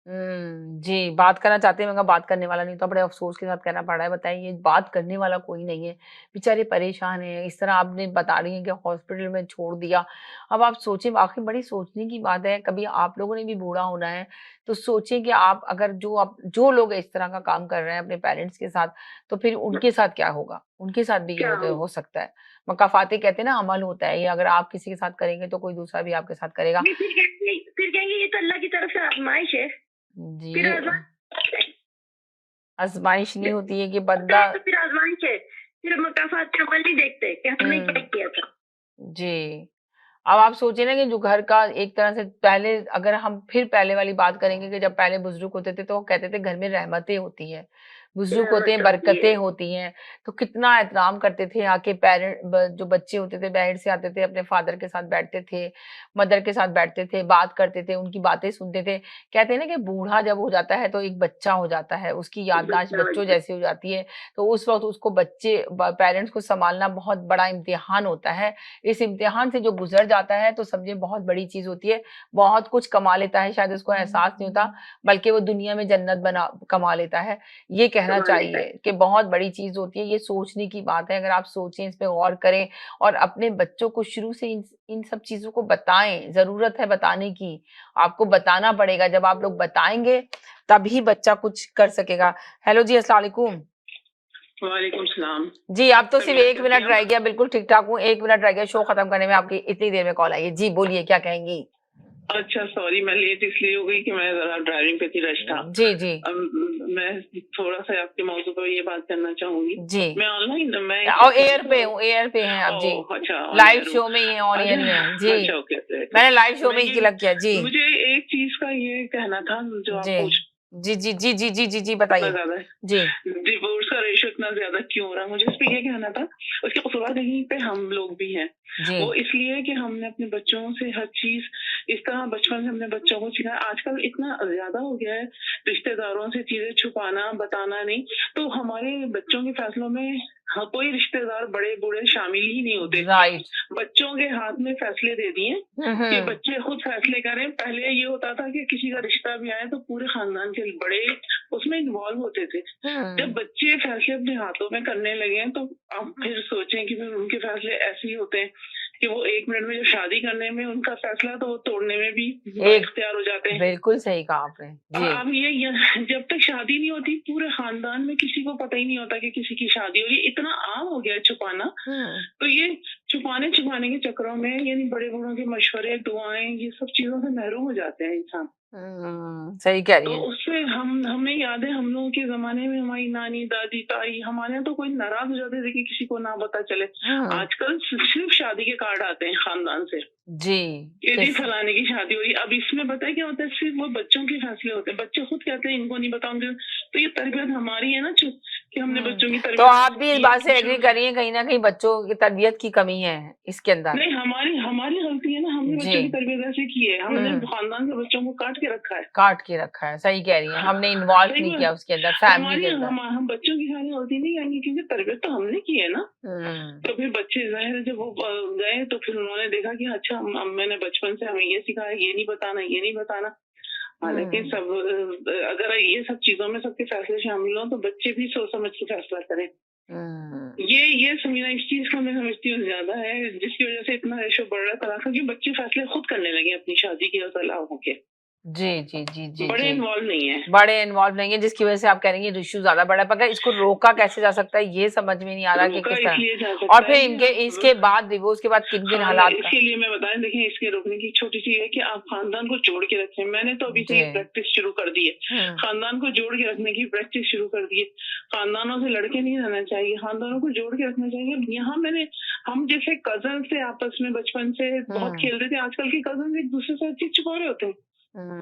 जी, बात करना चाहते हैं मगर बात करने वाला नहीं होता, बड़े अफ़सोस के साथ कहना पड़ रहा है। बताइए बात करने वाला कोई नहीं है, बेचारे परेशान हैं, इस तरह आपने बता रही हैं कि हॉस्पिटल में छोड़ दिया। अब आप सोचें वाक़ई बड़ी सोचने की बात है, कभी आप लोगों ने भी बूढ़ा होना है, तो सोचें कि आप अगर जो लोग इस तरह का काम कर रहे हैं अपने पेरेंट्स के साथ, तो फिर उनके साथ क्या होगा? उनके साथ भी ये क्या हो हो सकता है। मकाफ़ाते कहते हैं ना अमल होता है, ये अगर आप किसी के साथ करेंगे तो कोई दूसरा भी आपके साथ करेगा। नहीं, फिर कहेंगे ये तो अल्लाह की तरफ से आजमाइश है, जी, फिर आजमाइश आज़माइश नहीं होती है कि होता बंदा है तो फिर आजमाइश है, फिर मकाफात का अमल नहीं देखते कि हमने क्या हुँ, किया था। जी। अब आप सोचिए ना कि जो घर का एक तरह से पहले अगर हम फिर पहले वाली बात करेंगे कि जब पहले बुजुर्ग होते थे तो वो कहते थे घर में रहमतें होती हैं, बुजुर्ग होते हैं, रहमत होती है। बरकतें होती हैं, तो कितना एहतराम करते थे आके जो बच्चे होते थे बाहर से आते थे अपने फादर के साथ बैठते थे, मदर के साथ बैठते थे, बात करते थे, उनकी बातें सुनते थे। कहते हैं ना कि बूढ़ा जब हो जाता है तो एक बच्चा हो जाता है, उसकी याददाश्त बच्चा बच्चों जैसी हो जाती है, तो उस वक़्त उसको पेरेंट्स को सँभालना बहुत बड़ा इम्तिहान होता है। इस इम्तिहान से जो गुज़र जाता है तो समझिए बहुत बड़ी चीज़ होती है, बहुत कुछ कमा लेता है, शायद उसको एहसास नहीं होता, बल्कि वो दुनिया में जन्नत कमा लेता है। ये कहना कमा लेता चाहिए है। कि बहुत बड़ी चीज़ होती है, ये सोचने की बात है, अगर आप सोचें, इस पे गौर करें और अपने बच्चों को शुरू से इन सब चीज़ों को बताएँ, ज़रूरत है बताने की, आपको बताना पड़ेगा, जब आप लोग बताएँगे, तभी बच्चा कुछ कर सकेगा। हेलो जी, अस्सलाम वालेकुम। वालेकुम सलाम। जी, अब तो सिर्फ़ समीरा 1 कैसी मिनट हैं रह आप? गया, बिल्कुल ठीक-ठाक हूँ, 1 मिनट रह गया शो खत्म करने में, आपकी इतनी देर में कॉल आई है। जी, बोलिए क्या कहेंगी? अच्छा सॉरी मैं लेट इसलिए हो गई कि मैं ज़रा ड्राइविंग पे थी, रश था। जी, जी। मैं थोड़ा-सा आपके मौजू पर ये बात करना चाहूँगी। जी। मैं इस और वक़्त एयर पे हूँ, एयर पे हैं आप, जी। ओह! अच्छा ऑन लाइव एयर हूँ। शो में ही हैं, ऑन एयर ही हैं। अच्छा, जी, अच्छा ओके, ओके, ओके। मैंने लाइव शो मैं में ही ये क्लिक किया। जी, मुझे एक चीज़ का ये कहना था जो आप जी। पूछ जी, जी, जी, जी, जी, जी, जी, इतना बताइए। ज़्यादा है। जी, डिवोर्स का रेशियो इतना ज़्यादा क्यों हो रहा है? मुझे इस पे ये कहना था, उसके कसूरवार कहीं पे हम लोग भी हैं। जी। वो इसलिए कि हमने अपने बच्चों से हर चीज़ इस तरह बचपन से हमने बच्चों को सिखाया। आजकल इतना ज़्यादा हो गया है रिश्तेदारों से चीज़ें छुपाना, बताना नहीं। तो हमारे बच्चों के फैसलों में कोई रिश्तेदार बड़े-बूढ़े शामिल ही नहीं होते। राइट। बच्चों के हाथ में फैसले दे दिए हुँ, कि हुँ। बच्चे खुद फैसले करें। पहले ये होता था कि किसी का रिश्ता भी आए तो पूरे खानदान के बड़े उसमें इन्वॉल्व होते थे। जब हुँ। बच्चे फैसले अपने हाथों में करने लगे हैं तो आप फिर सोचें कि फिर उनके फैसले ऐसे ही होते हैं कि वो 1 मिनट में जो शादी करने में उनका फैसला तो वो तोड़ने में भी एक बाइख्तियार हो जाते हैं। बिल्कुल सही कहा आपने। जी। अब ये जब तक शादी नहीं होती पूरे खानदान में किसी को पता ही नहीं होता कि किसी की शादी हो रही है। इतना आम हो गया है छुपाना। हुँ। तो ये छुपाने के चक्करों में यानी बड़े बूढ़ों के मशवरे, दुआएं ये सब चीजों से महरूम हो जाते हैं इंसान। सही कह रही तो हैं। उससे हमें याद है हम लोगों के ज़माने में हमारी नानी, दादी, ताई हमारे यहाँ तो कोई नाराज़ हो जाते थे कि किसी को ना पता चले। हुँ। आजकल सिर्फ शादी के कार्ड आते हैं खानदान से जी, कि जी किस फलाने की शादी हो रही है। अब इसमें पता है क्या होता है, सिर्फ वो बच्चों के फैसले होते हैं। बच्चे खुद कहते हैं इनको नहीं बताऊंगे। तो ये तरबियत हमारी है ना कि हमने बच्चों की तो तरबियत आप ऐसे भी इस की बात से है एग्री शुरू से। करिए कहीं न कहीं बच्चों की तरबियत की कमी है इसके अंदर। नहीं हमारी हमारी गलती है ना, हमने जी। बच्चों की तरबियत ऐसे की है। हमने हुँ। खानदान के बच्चों को काट काट के रखा है। काट के रखा है, सही कह रही हैं, हमने इन्वॉल्व सही नहीं बात। किया उसके अंदर, फैमिली हमारी के अंदर। हम बच्चों की शादी होती नहीं जाएंगी क्योंकि तरबियत तो हमने की है ना। तो फिर बच्चे ज़ाहिर है जब वो गए तो फिर उन्होंने देखा कि अच्छा मैंने बचपन से हमें ये सिखाया, ये नहीं बताना, ये नहीं बताना। हालांकि सब अगर ये सब चीजों में सबके फैसले शामिल हों तो बच्चे भी सोच समझ के फैसला करें। ये समीना इस चीज का मैं समझती हूँ ज्यादा है जिसकी वजह से इतना रेशो बढ़ रहा है तलाक का, क्योंकि बच्चे फैसले खुद करने लगे अपनी शादी के और तलाक होके। जी, जी, जी, जी, बड़े जी। इन्वॉल्व नहीं है। बड़े इन्वॉल्व नहीं है, जिसकी वजह से आप कह रही हैं इश्यू ज़्यादा बढ़ा है, मगर इसको रोका कैसे जा सकता है, ये समझ में नहीं आ रहा कि रोका किस तरह। इसलिए जा और सकता फिर है इनके कि इसके बाद डिवोर्स के बाद किन-किन हालात का? इसके लिए मैं बताएं, देखिए इसके रोकने की छोटी सी है कि आप खानदान को जोड़ के रखें। मैंने तो अभी से जी। ये प्रैक्टिस शुरू कर दी है। खानदान को जोड़ के रखने की प्रैक्टिस शुरू कर दी है। खानदानों से लड़के नहीं रहना चाहिए, खानदानों को जोड़ के रखना चाहिए। यहाँ हम जैसे कजन से आपस में बचपन से बहुत खेलते थे, आजकल के कजन एक दूसरे से चीज छुपा रहे होते हैं।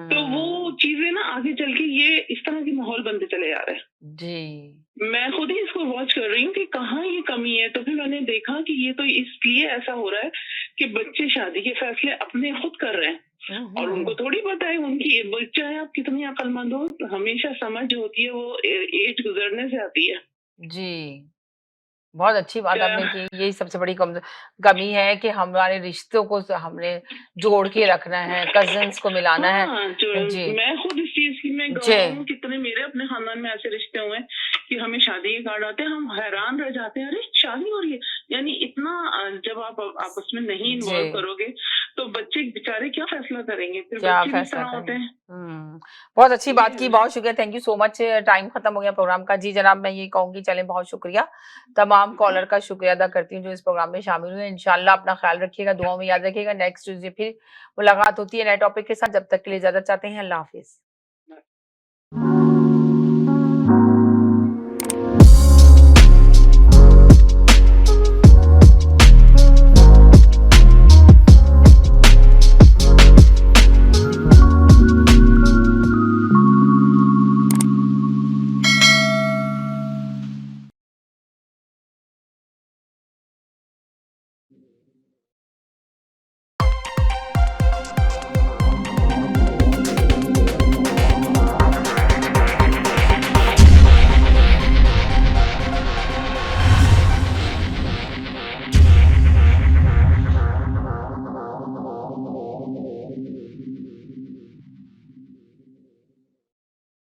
तो वो चीजें ना आगे चल के ये इस तरह के माहौल बनते चले जा रहे हैं। जी। मैं खुद ही इसको वॉच कर रही हूँ कि कहाँ ये कमी है। तो फिर मैंने देखा कि ये तो इसलिए ऐसा हो रहा है कि बच्चे शादी के फैसले अपने खुद कर रहे हैं और उनको थोड़ी पता है उनकी, चाहे आप कितनी अक्लमंद हो, हमेशा समझ होती है वो एज गुजरने से आती है। जी। बहुत अच्छी बात आपने की, यही सबसे बड़ी कमी है कि हमारे रिश्तों को हमने जोड़ के रखना है, कज़िन्स को मिलाना है। जी। मैं खुद इस चीज की मैं गवाह हूँ, कितने मेरे अपने खानदान में ऐसे रिश्ते हुए हैं कि हमें शादी के कार्ड आते हैं, हम हैरान रह जाते हैं, अरे शादी हो रही है। यानी इतना जब आप आपस में नहीं इन्वॉल्व करोगे तो बच्चे बेचारे क्या फैसला करेंगे, फिर क्या बच्चे भी फैसला तरह होते हैं। बहुत अच्छी बात की, बहुत शुक्रिया, thank you so much. Time खत्म हो गया प्रोग्राम का। जी जनाब, मैं ये कहूंगी, चलें, बहुत शुक्रिया। तमाम कॉलर का शुक्रिया अदा करती हूँ जो इस प्रोग्राम में शामिल हुए। इंशाल्लाह अपना ख्याल रखिएगा, दुआओं में याद रखिएगा। नेक्स्ट ट्यूसडे फिर मुलाकात होती है नए टॉपिक के साथ। जब तक के लिए इजाजत चाहते हैं, अल्लाह हाफिज।